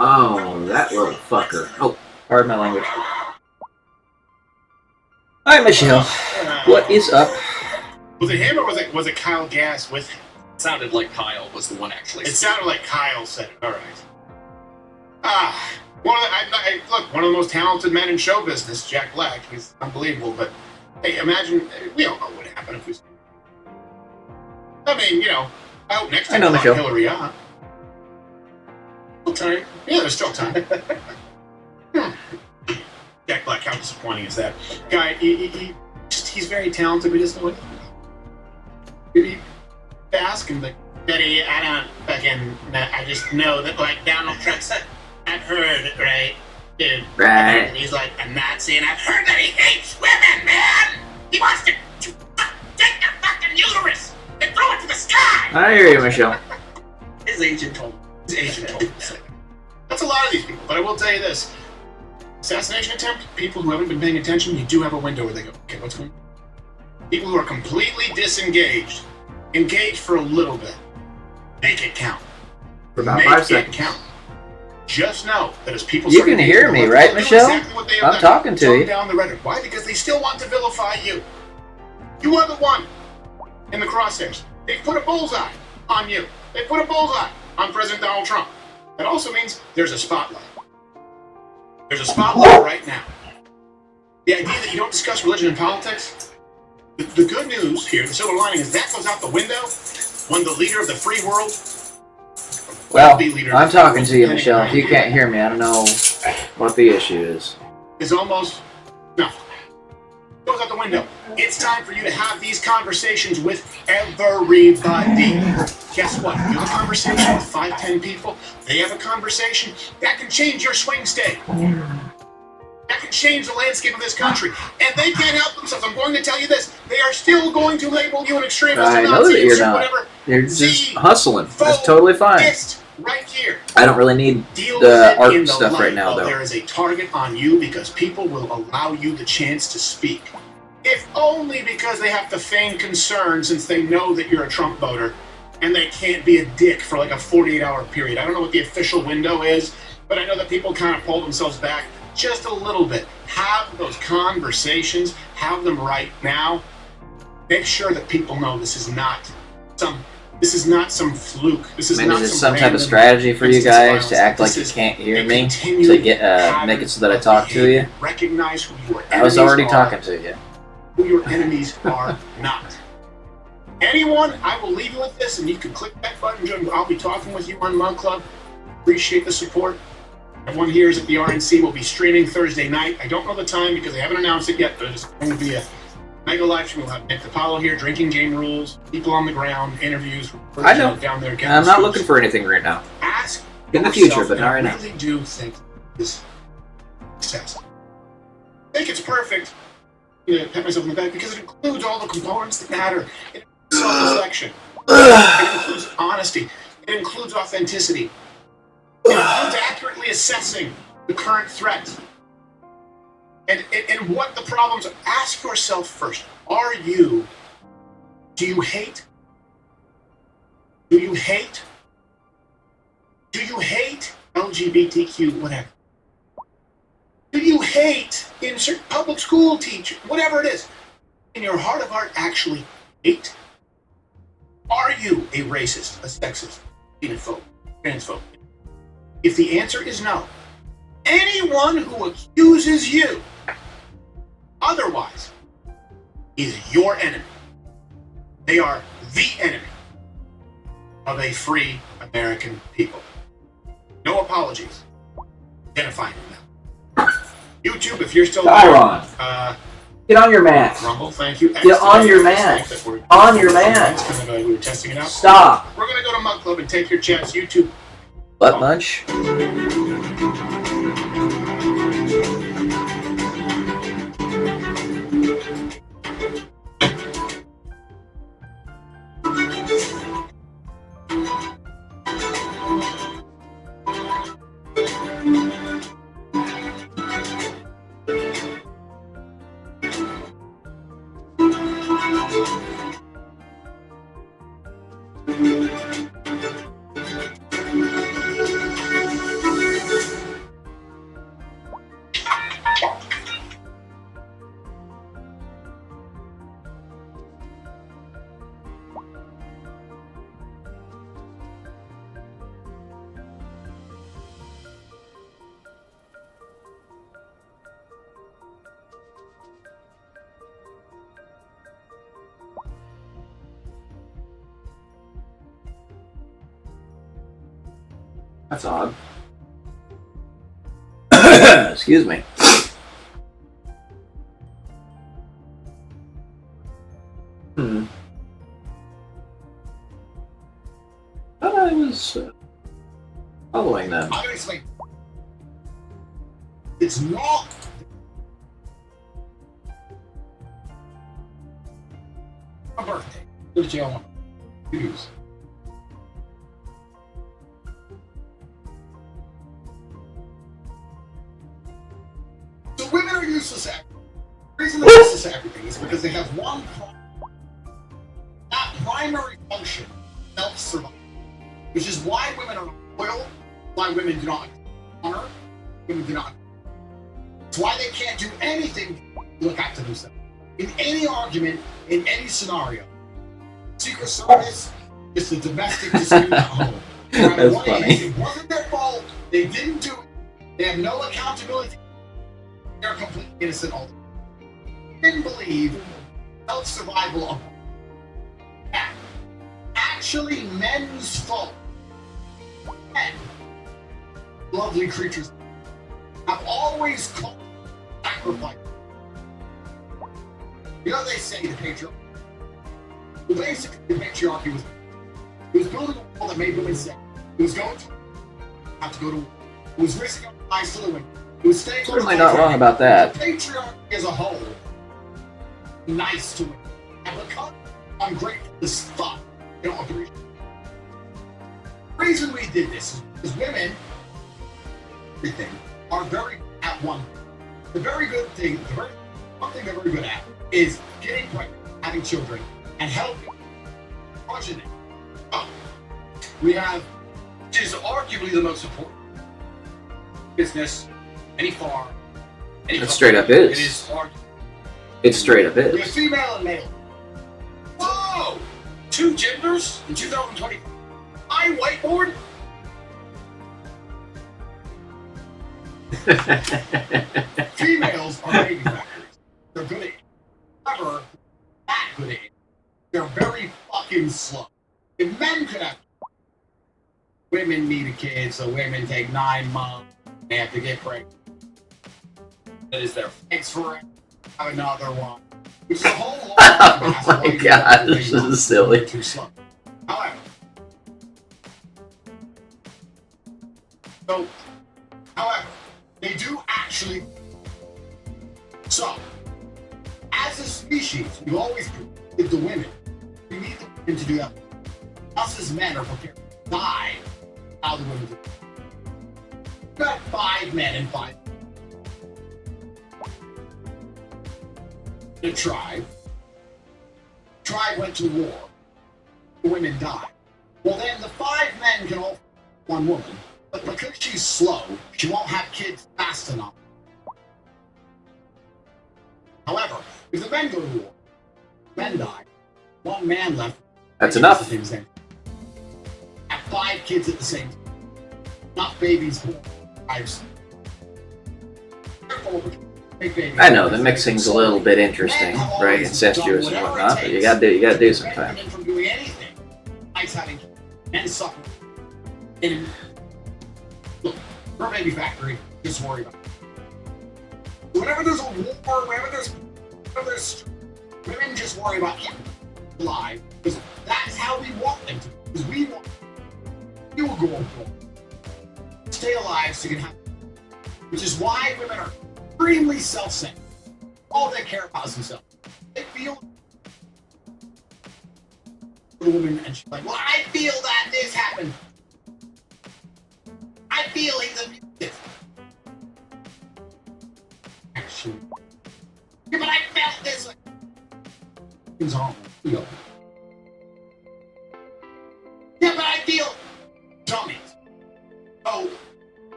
Oh, that little fucker. Oh, pardon my language. Hi, Michelle. What is up? Was it him or was it Kyle Gass with him? It sounded like Kyle was the one actually. It sounded like Kyle said it. All right. Look, one of the most talented men in show business, Jack Black. He's unbelievable. But hey, imagine we don't know what would happen if we. I mean, I hope next time we Hillary on. Still time. Yeah, there's still time. Jack Black, how disappointing is that? Guy, he's very talented, but he doesn't know what he ask him, like, Betty, I just know that, like, Donald Trump said, I've heard, right? Dude. Right. And he's like a Nazi, and I've heard that he hates women, man! He wants to take their fucking uterus and throw it to the sky! I hear you, Michelle. His agent told him. That's a lot of these people, but I will tell you this. Assassination attempt, people who haven't been paying attention, you do have a window where they go, okay, what's going on? People who are completely disengaged, engage for a little bit. Make it count. For about Make 5 it seconds. count. Just know that as people You start can to hear me, right, Michelle? I'm talking to you. Down the rhetoric. Why? Because they still want to vilify you. You are the one in the crosshairs. They put a bullseye on you. They put a bullseye on President Donald Trump. That also means there's a spotlight. There's a spotlight right now. The idea that you don't discuss religion and politics, the good news here, the silver lining, is that goes out the window when the leader of the free world. Well, I'm talking to you, Michelle. If you can't hear me, I don't know what the issue is. Is almost nothing. Goes out the window. It's time for you to have these conversations with everybody. Guess what? You have a conversation with 5, 10 people. They have a conversation. That can change your swing state. That can change the landscape of this country. And they can't help themselves. I'm going to tell you this. They are still going to label you an extremist. I know that you're not. You're just hustling. That's totally fine. Right here. I don't really need Deal the with it in art the stuff light right now, of though. There is a target on you because people will allow you the chance to speak. If only because they have to feign concern since they know that you're a Trump voter and they can't be a dick for like a 48-hour period. I don't know what the official window is, but I know that people kind of pull themselves back just a little bit. Have those conversations. Have them right now. Make sure that people know this is not some fluke. This is not is it some some type of random strategy for you instance of guys violence. to act like This you can't hear a me continued to get make it so that I talk to you? Recognize who your I was enemies already are, talking to you. who your enemies are not. Anyone, I will leave you with this, and you can click that button. I'll be talking with you on Mug Club. Appreciate the support. Everyone here is at the RNC. Will be streaming Thursday night. I don't know the time because they haven't announced it yet, but it's going to be a mega live stream. We'll have Nick DiPaolo here, drinking game rules, people on the ground, interviews. I know. Down there. I'm not looking for anything right now. Ask in the yourself, future, but not right now. I really do think this success. I think it's perfect. You know, pat myself on the back because it includes all the components that matter. It includes self-reflection. It includes honesty. It includes authenticity. It includes accurately assessing the current threat and what the problems are. Ask yourself first, do you hate? Do you hate? Do you hate LGBTQ, whatever? Do you hate insert public school teacher, whatever it is? In your heart of heart, actually hate? Are you a racist, a sexist, xenophobe, transphobe? If the answer is no, anyone who accuses you otherwise is your enemy. They are the enemy of a free American people. No apologies. Identifying them. YouTube, if you're still Chiron. Get on your mat. Rumble, thank you. Get on your mat. On your mat. We were testing it out. Stop. We're going to go to Mug Club and take your chats. YouTube. Butt munch. That's odd. Excuse me. Thought I was following them. Obviously, it's not. My birthday. Go to jail. Use. So women are useless at everything. The reason they're useless at everything is because they have one problem. primary function is self-survival, which is why women are not loyal, why women do not honor, women do not. It's why they can't do anything to look after themselves. In any argument, in any scenario, Secret Service is the domestic dispute at home. That's funny. It wasn't their fault. They didn't do it. They have no accountability. They're completely innocent all the time. Didn't believe self-survival of actually men's fault. Men, lovely creatures, have always called sacrifice. You know, they say the patriarchy. Well, basically, the patriarchy was building a wall that made women sick. It was going to have to go to war. It was risking our lives to the women. It was staying. Certainly not wrong about that. The patriarchy as a whole, nice to women, and because ungrateful as fuck, they don't appreciate it. The reason we did this is because women, everything, are very good at one thing. The very good thing, one thing they're very good at is getting pregnant, having children, and helping progeny. We have, which is arguably the most important business, any farm, any It straight up is. It is It straight up we have is. female and male. Whoa! 2 genders in 2020. I whiteboard? Females are baby factories. They're good at it. However, not good at it. They're very fucking slow. If men could have women need a kid, so women take 9 months, they have to get pregnant. That is their fix for it. Have another one. Which is a whole lot. Oh my god, this is silly. Too slow. However, they do actually. So, as a species, we always give the women. We need the women to do that. Us as men are prepared to die. How the women do it. We've got 5 men and 5. The tribe went to war. The women died. Well, then the 5 men can all one woman, but because she's slow, she won't have kids fast enough. However, if the men go to war, men die, 1 man left. That's enough. Have 5 kids at the same time. Enough babies born. I know the mixing's a little bit interesting, right? Incestuous and whatnot, but you gotta do sometimes. From doing anything, Mike's having men suffering. And look, we're a baby factory. Just worry about it. Whenever there's a war, whenever there's women, just worry about alive, because that's how we want them to. Because we want you will go for stay alive so you can have. Which is why women are extremely self-centered. All they care about is themselves. They feel the woman, and she's like, well, I feel that this happened. I feel he's abusive. Actually, yeah, but I felt this. Things on. Yeah, but I feel dummies. Oh,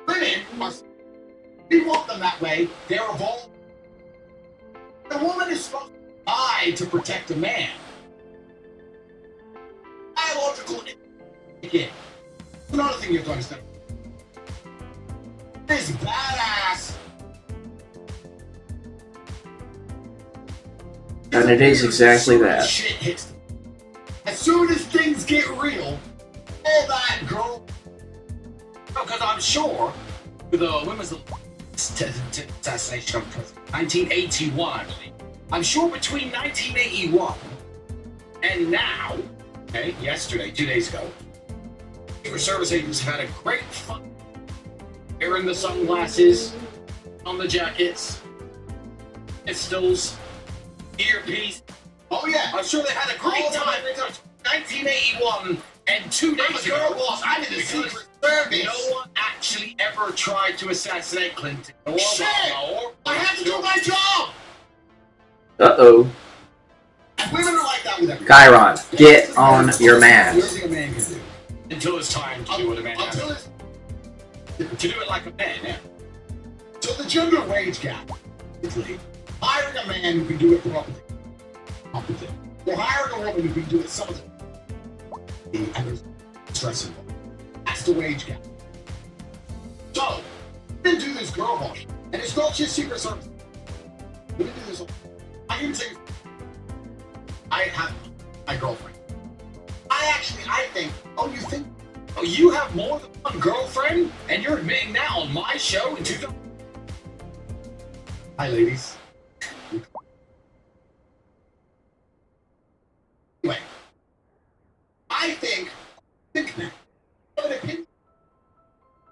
women are. We want them that way. They're evolved. The woman is supposed to die to protect a man. Biological again. Another thing you have to understand. This badass. And it is exactly that. Shit hits them. As soon as things get real, all that girl. Because I'm sure the women's assassination of President 1981. I'm sure between 1981 and now, okay, yesterday, 2 days ago, Secret Service agents have had a great fun wearing the sunglasses, on the jackets, pistols, earpiece. Oh yeah, I'm sure they had a great time. 1981 and 2 days ago. I'm a girl boss. I'm in the Secret Service. No one actually ever tried to assassinate Clinton. Shit! I have to do my job. Uh-oh. And women are like that Chiron, get on your man. Anything a man can do. Until it's time to do what a man has to do. To do it like a man, yeah. So the gender wage gap, basically, hiring a man who can do it properly, competent, or hiring a woman who can do it some of the and there's stress involved. That's the wage gap. So, we're gonna do this girl wash, and it's not just Secret Service. We're gonna do this. I can say, I have my girlfriend. I think, Oh, you have more than one girlfriend? And you're admitting that on my show in 2000? Hi, ladies. Anyway, I think now, you have an opinion,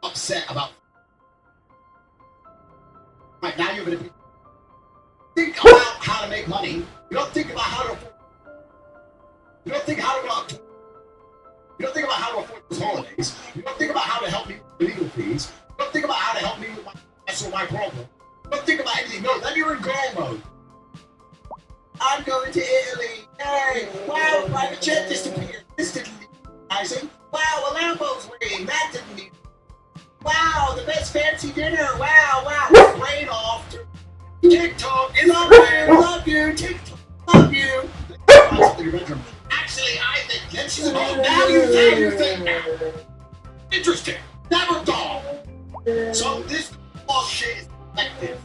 upset about. Right now, you have an opinion. Think about how to make money. You don't think about how to. You don't think how to go. You don't think about how to afford those holidays. You don't think about how to help me with legal fees. You don't think about how to help me with my problem. You don't think about anything. No, then you're in goal mode. I'm going to Italy. Hey, wow, private jet disappeared. This didn't need icing. Wow, a Lambo's waiting. That didn't need. Wow, the best fancy dinner. Wow. Brain off. TikTok. Love you. TikTok. Love you. Actually, I think that she's now you think interesting. Never thought. So this bullshit is effective.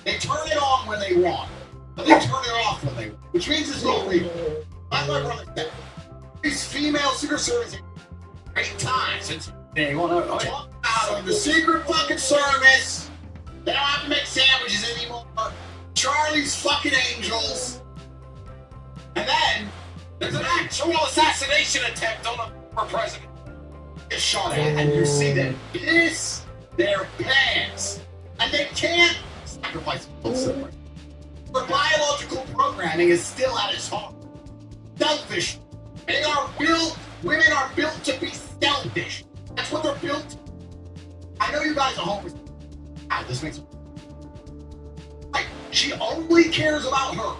They turn it on when they want, but they turn it off when they want, which means it's not legal. Like my brother said, these female Secret Service great times since they want to talk about the Secret fucking Service. They don't have to make sandwiches anymore. Charlie's fucking Angels. And then there's an actual assassination attempt on a former president. Get shot at, and you see them piss their pants, and they can't sacrifice themselves. Their biological programming is still at its heart. Selfish. Women are built to be selfish. That's what they're built to. I know you guys are homeless. Wow, this makes like she only cares about her.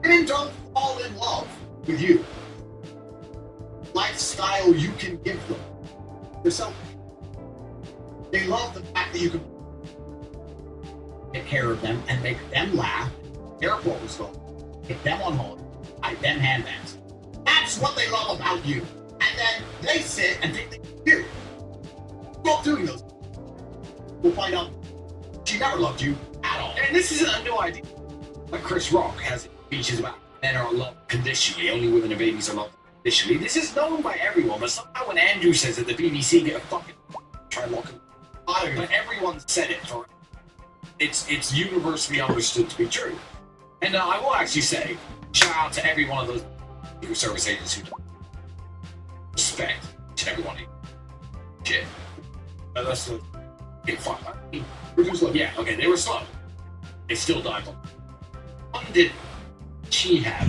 Women don't fall in love with you. Lifestyle you can give them. They're selfish. They love the fact that you can take care of them and make them laugh. Airport was going. Take them on holiday. Buy them handbags. That's what they love about you. And then they sit and think they can do. Stop doing those. We'll find out she never loved you at all. And this isn't a new idea. Like Chris Rock has speeches about men are loved conditionally, only women and babies are loved conditionally. This is known by everyone, but somehow when Andrew says that the BBC get a fucking try and lock him. But everyone said it for it's universally understood to be true. And I will actually say, shout out to every one of those Secret Service agents who respect to everyone. Shit. That's the big fuck. Yeah, okay, they were slow. They still died. One did she have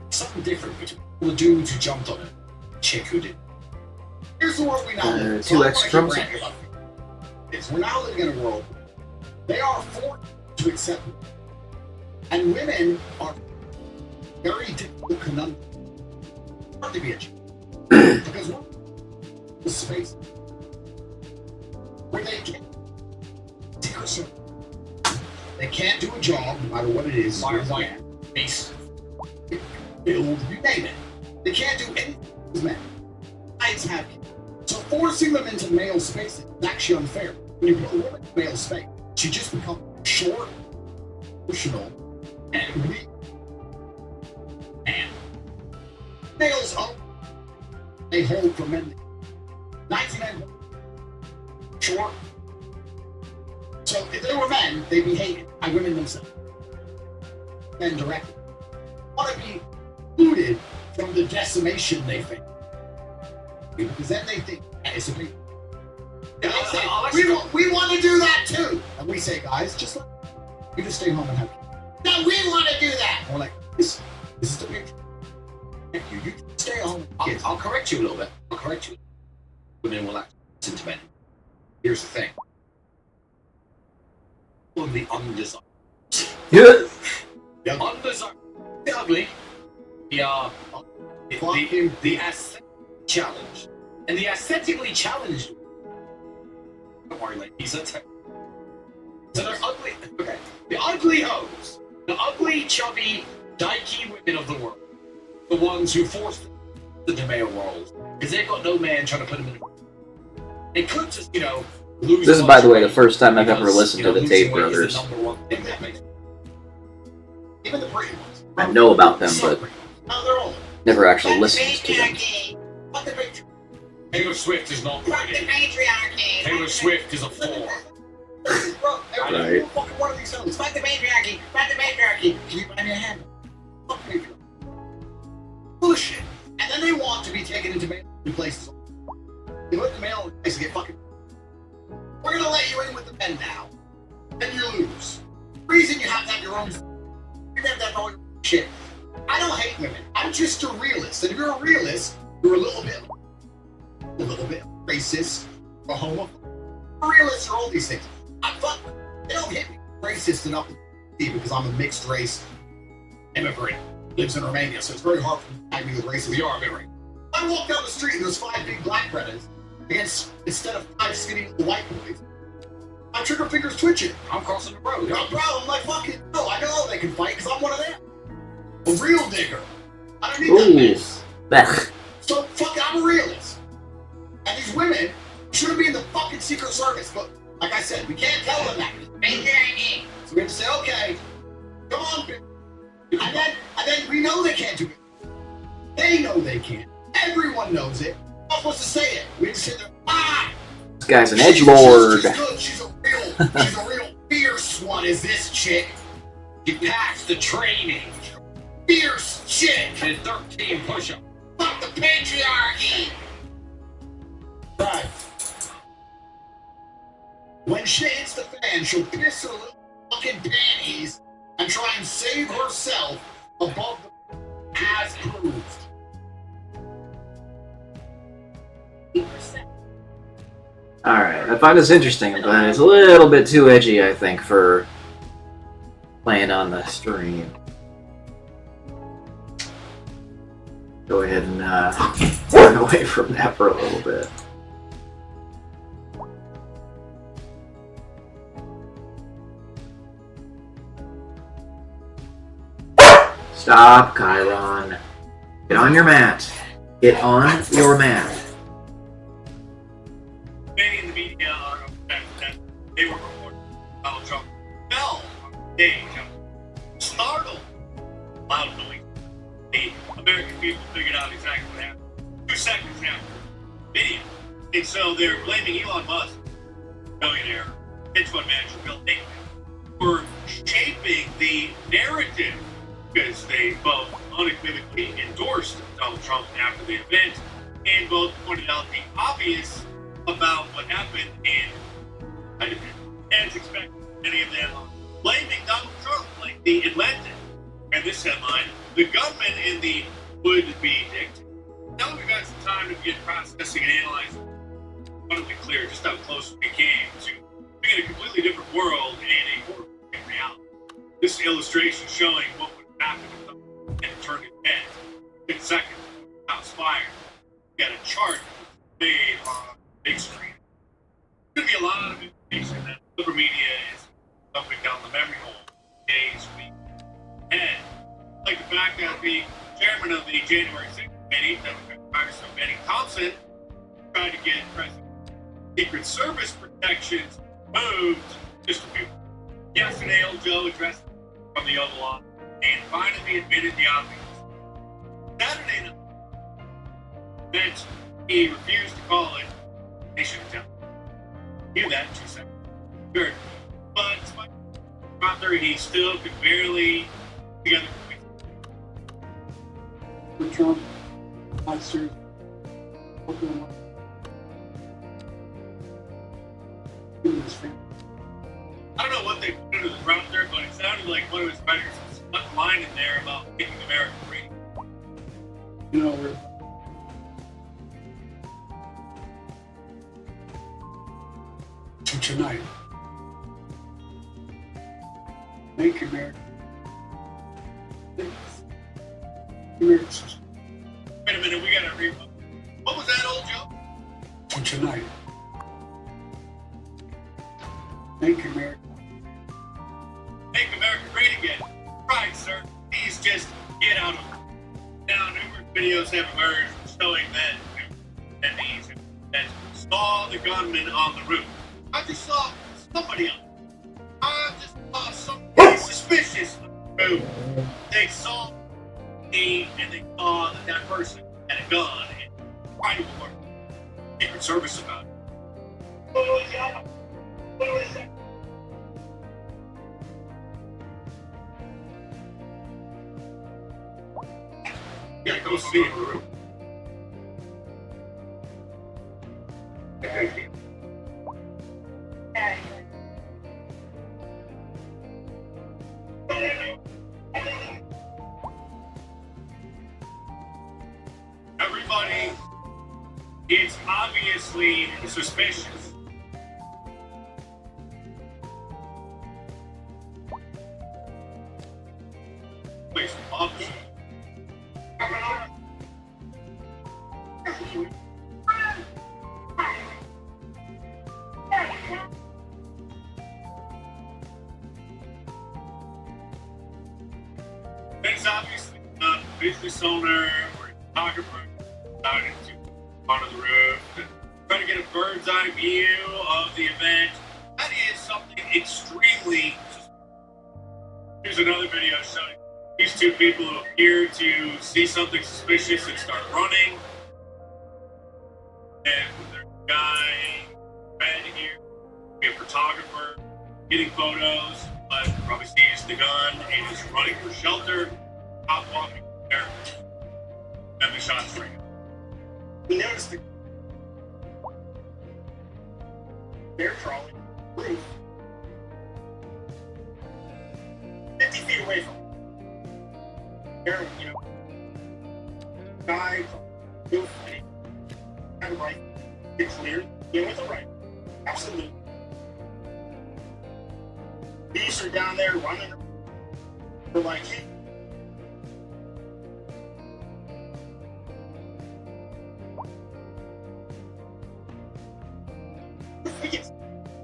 something different between the dudes who jumped on it, chick who did. Here's the world we now live in. 2x Trump's. We're now living in a world they are forced to accept it. And women are very difficult conundrum. Hard to be a chick. Because we're in a space where they can't Secret Service. They can't do a job, no matter what it is. Firefight, base, build, you name it. They can't do anything as men. Guys have kids. So forcing them into male spaces is actually unfair. When you put a woman in male space, she just becomes short, emotional, and weak. And males they hold for men. 99 short. So if they were men, they'd be hated by women themselves. Men directly. Want to be excluded from the decimation they face. Because then they think it's a big. And they say, we want to do that too. And we say, guys, just stay home and have kids. No, we want to do that. And we're like, this is the picture. You stay home. I'll correct you a little bit. Women will actually listen to men. Here's the thing. All of the undesirables. Yeah. Undesirable. The ugly. The aesthetic challenge. And the aesthetically challenged. Don't worry, ladies. So they're ugly. Okay. The ugly hoes. The ugly, chubby, dykey women of the world. The ones who force the male roles. Because they've got no man trying to put them in. They could just, lose. This is, by the way, the first time I've ever listened to the Tate Brothers. Even the pretty ones. I know about them, but No, they're all. never actually listened to them. Fuck the patriarchy. Taylor Swift is not Fuck the pretty. patriarchy. Taylor Swift is a 4. Bro, every Right. fucking one of these songs. Fuck the patriarchy. Fuck the patriarchy. Can you buy me a hand? Fuck patriarchy. Bullshit. And then they want to be taken into mainstream places. They let the male places get fucking. We're gonna let you in with the men now. Then you lose. The reason you have to have your own. You have to have all your shit. I don't hate women. I'm just a realist. And if you're a realist, you're a little bit racist or homophobic. Realists are all these things. They don't hit me racist enough because I'm a mixed race immigrant. Lives in Romania, so it's very hard for me to tag me with racism. We are a bit racist. I walk down the street and there's 5 big black predators instead of 5 skinny little white boys. My trigger finger's twitching. I'm crossing the road. No problem. I'm like, fuck it. No, I know they can fight because I'm one of them. A real digger. I don't need that mess. So, fuck it, I'm a realist. And these women shouldn't be in the fucking Secret Service, but like I said, we can't tell them that. So we have to say, okay, come on, bitch. And then we know they can't do it. They know they can't. Everyone knows it. I'm not supposed to say it. We just sit there, This guy's an edgelord. She's good. She's a real fierce one, is this chick. She passed the training. Fierce chick. And 13 push-ups. Fuck the patriarchy. Right. When shit hits the fan, she'll piss her little fucking panties and try and save herself above the as proved. Alright, I find this interesting, but it's a little bit too edgy, I think, for playing on the stream. Go ahead and run away from that for a little bit. Stop, Chiron. Get on your mat. Get on your mat. Many in the media are upset that they were reporting Donald Trump fell on stage, startled, loud noise. The American people figured out exactly what happened 2 seconds after the video. And so they're blaming Elon Musk, billionaire, hedge fund manager Bill Gates, for shaping the narrative because they both unequivocally endorsed Donald Trump after the event and both pointed out the obvious about what happened, and as expected, many of them blaming Donald Trump like the Atlantic. And this headline, the government in the would-be dictator. Now that we've got some time to begin processing and analyzing, I want to be clear just how close we came to being in a completely different world and a horrifying reality. This illustration showing what would happen if someone had turned his head in seconds without fire. We got a chart made on big screen. There's going to be a lot of information that liberal media is dumping down the memory hole days, weeks, and like the fact that the chairman of the January 6th committee, Democrat Congressman Benny Thompson, tried to get President Secret Service protections moved just a few. Yesterday, old Joe addressed from the Oval Office and finally admitted the obvious. Saturday night, meant he refused to call it nation attempt. Knew that in 2 seconds. Sure. But despite the he still could barely together. For Trump, not serious. I don't know what they put into the prompter, but it sounded like one of his writers stuck a line in there about making America free. You know, we're tonight. Make America. Emergency. Wait a minute, we gotta read. What was that old joke? For tonight. Make America. Make America great again. Right, sir. Please just get out of it. Now, numerous videos have emerged showing that these that saw the gunman on the roof. I just saw somebody on the roof. I just saw somebody suspicious on the roof. They saw me and they saw that that person had a gun and tried to warn the Secret Service about it. What was that? What was that? Yeah, go see him. Everybody is obviously suspicious. Wait, officer. It's obviously not a business owner or a photographer decided to on the roof and try to get a bird's eye view of the event. That is something extremely suspicious. Here's another video showing these two people who appear to see something suspicious and start running. And there's a guy red here, a photographer, getting photos, but probably sees the gun and is running for shelter. Top walking there, and the shots ring. We noticed they're crawling the roof 50 feet away from them. They're, guy from the roof had a rifle. It's clear. With a rifle. Absolutely. Police are down there running. They're like, hey.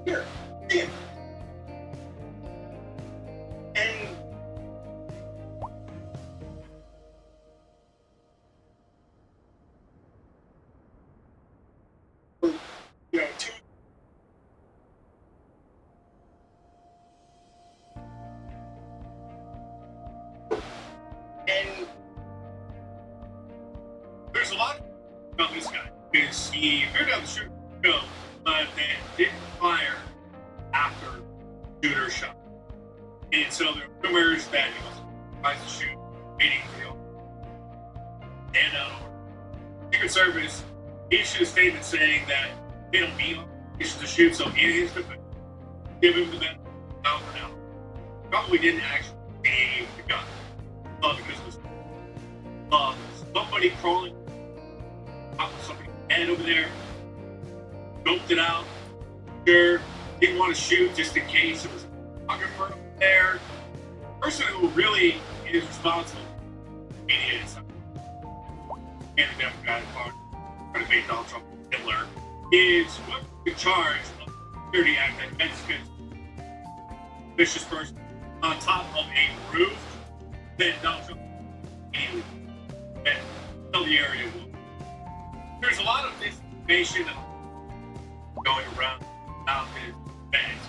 Here, see him. And two. And there's a lot about this guy because he appeared down the street, but they didn't fire after the shooter shot. And so there are rumors that he was trying to shoot, waiting for the open. And Secret Service issued a statement saying that they don't need issues to shoot, so in his defense, give him the benefit of the doubt. Probably didn't actually see the gun. Because it was somebody crawling out with somebody's head over there, scoped it out, sure, didn't want to shoot just in case it was a photographer over there. The person who really is responsible for the media inside and the Democratic Party, trying to make Donald Trump Hitler, is whoever's in charge of the Security Act that Mexican vicious person on top of a roof. Then Donald Trump immediately and tell the area. There's a lot of disinformation going around about this event.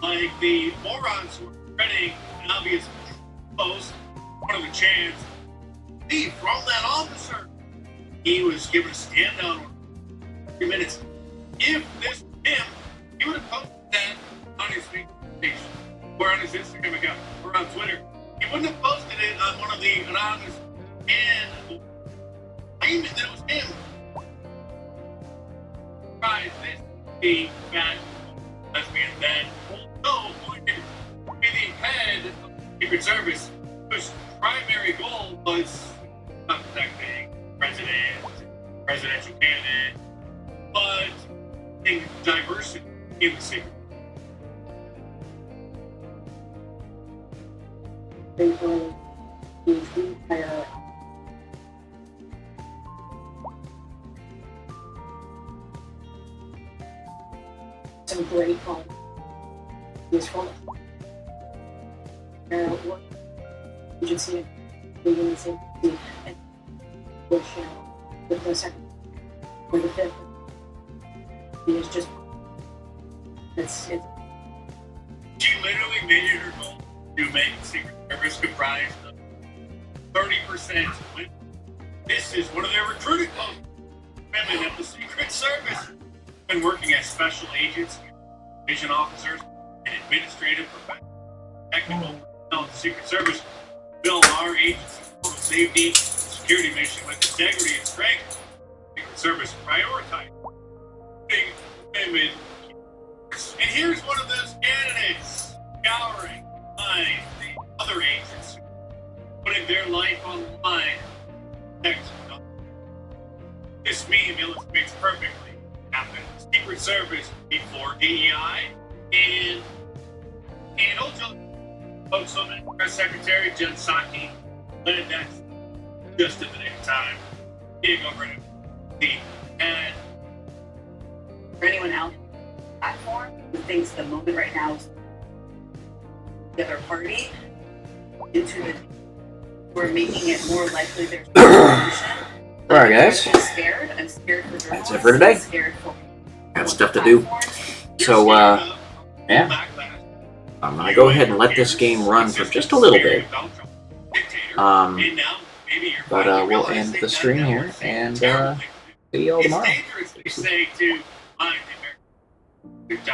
Like the morons who are spreading an obvious post, one of the chants, "Hey, from that officer." He was given a stand down for 3 minutes. If this was him, he would have posted that on his Facebook page, or on his Instagram account, or on Twitter. He wouldn't have posted it on one of the anonymous and claimed that it was him. Right, this the bad lesbian that also appointed to be the head of the Secret Service, whose primary goal was not protecting presidential candidate, but in diversity in the Secret. great quality. Useful. What agency being the same agency and which, you know, with the second or the fifth is just it's She literally made it her goal to make Secret Service comprised of 30% women. This is one of their recruiting goals. Women of the Secret Service. Been working as special agents, vision officers, and administrative professionals, technical personnel of the Secret Service. Build our agency's public safety and security mission with integrity and strength. Secret Service prioritize women. And here's one of those candidates scouring behind the other agents, putting their life on the line. This meme illustrates perfectly what happened. Secret Service before DEI and Ojo. Spokeswoman, Press Secretary Jen Psaki led that just at the nick of time. Getting over to the and for anyone out on the platform who thinks the moment right now is the other party into the we're making it more likely there's a solution. Alright, guys. I'm scared. I'm scared for journalists. That's it for today. I'm scared for Got stuff to do. So, yeah. I'm gonna go ahead and let this game run for just a little bit. But we'll end the stream here and see y'all tomorrow.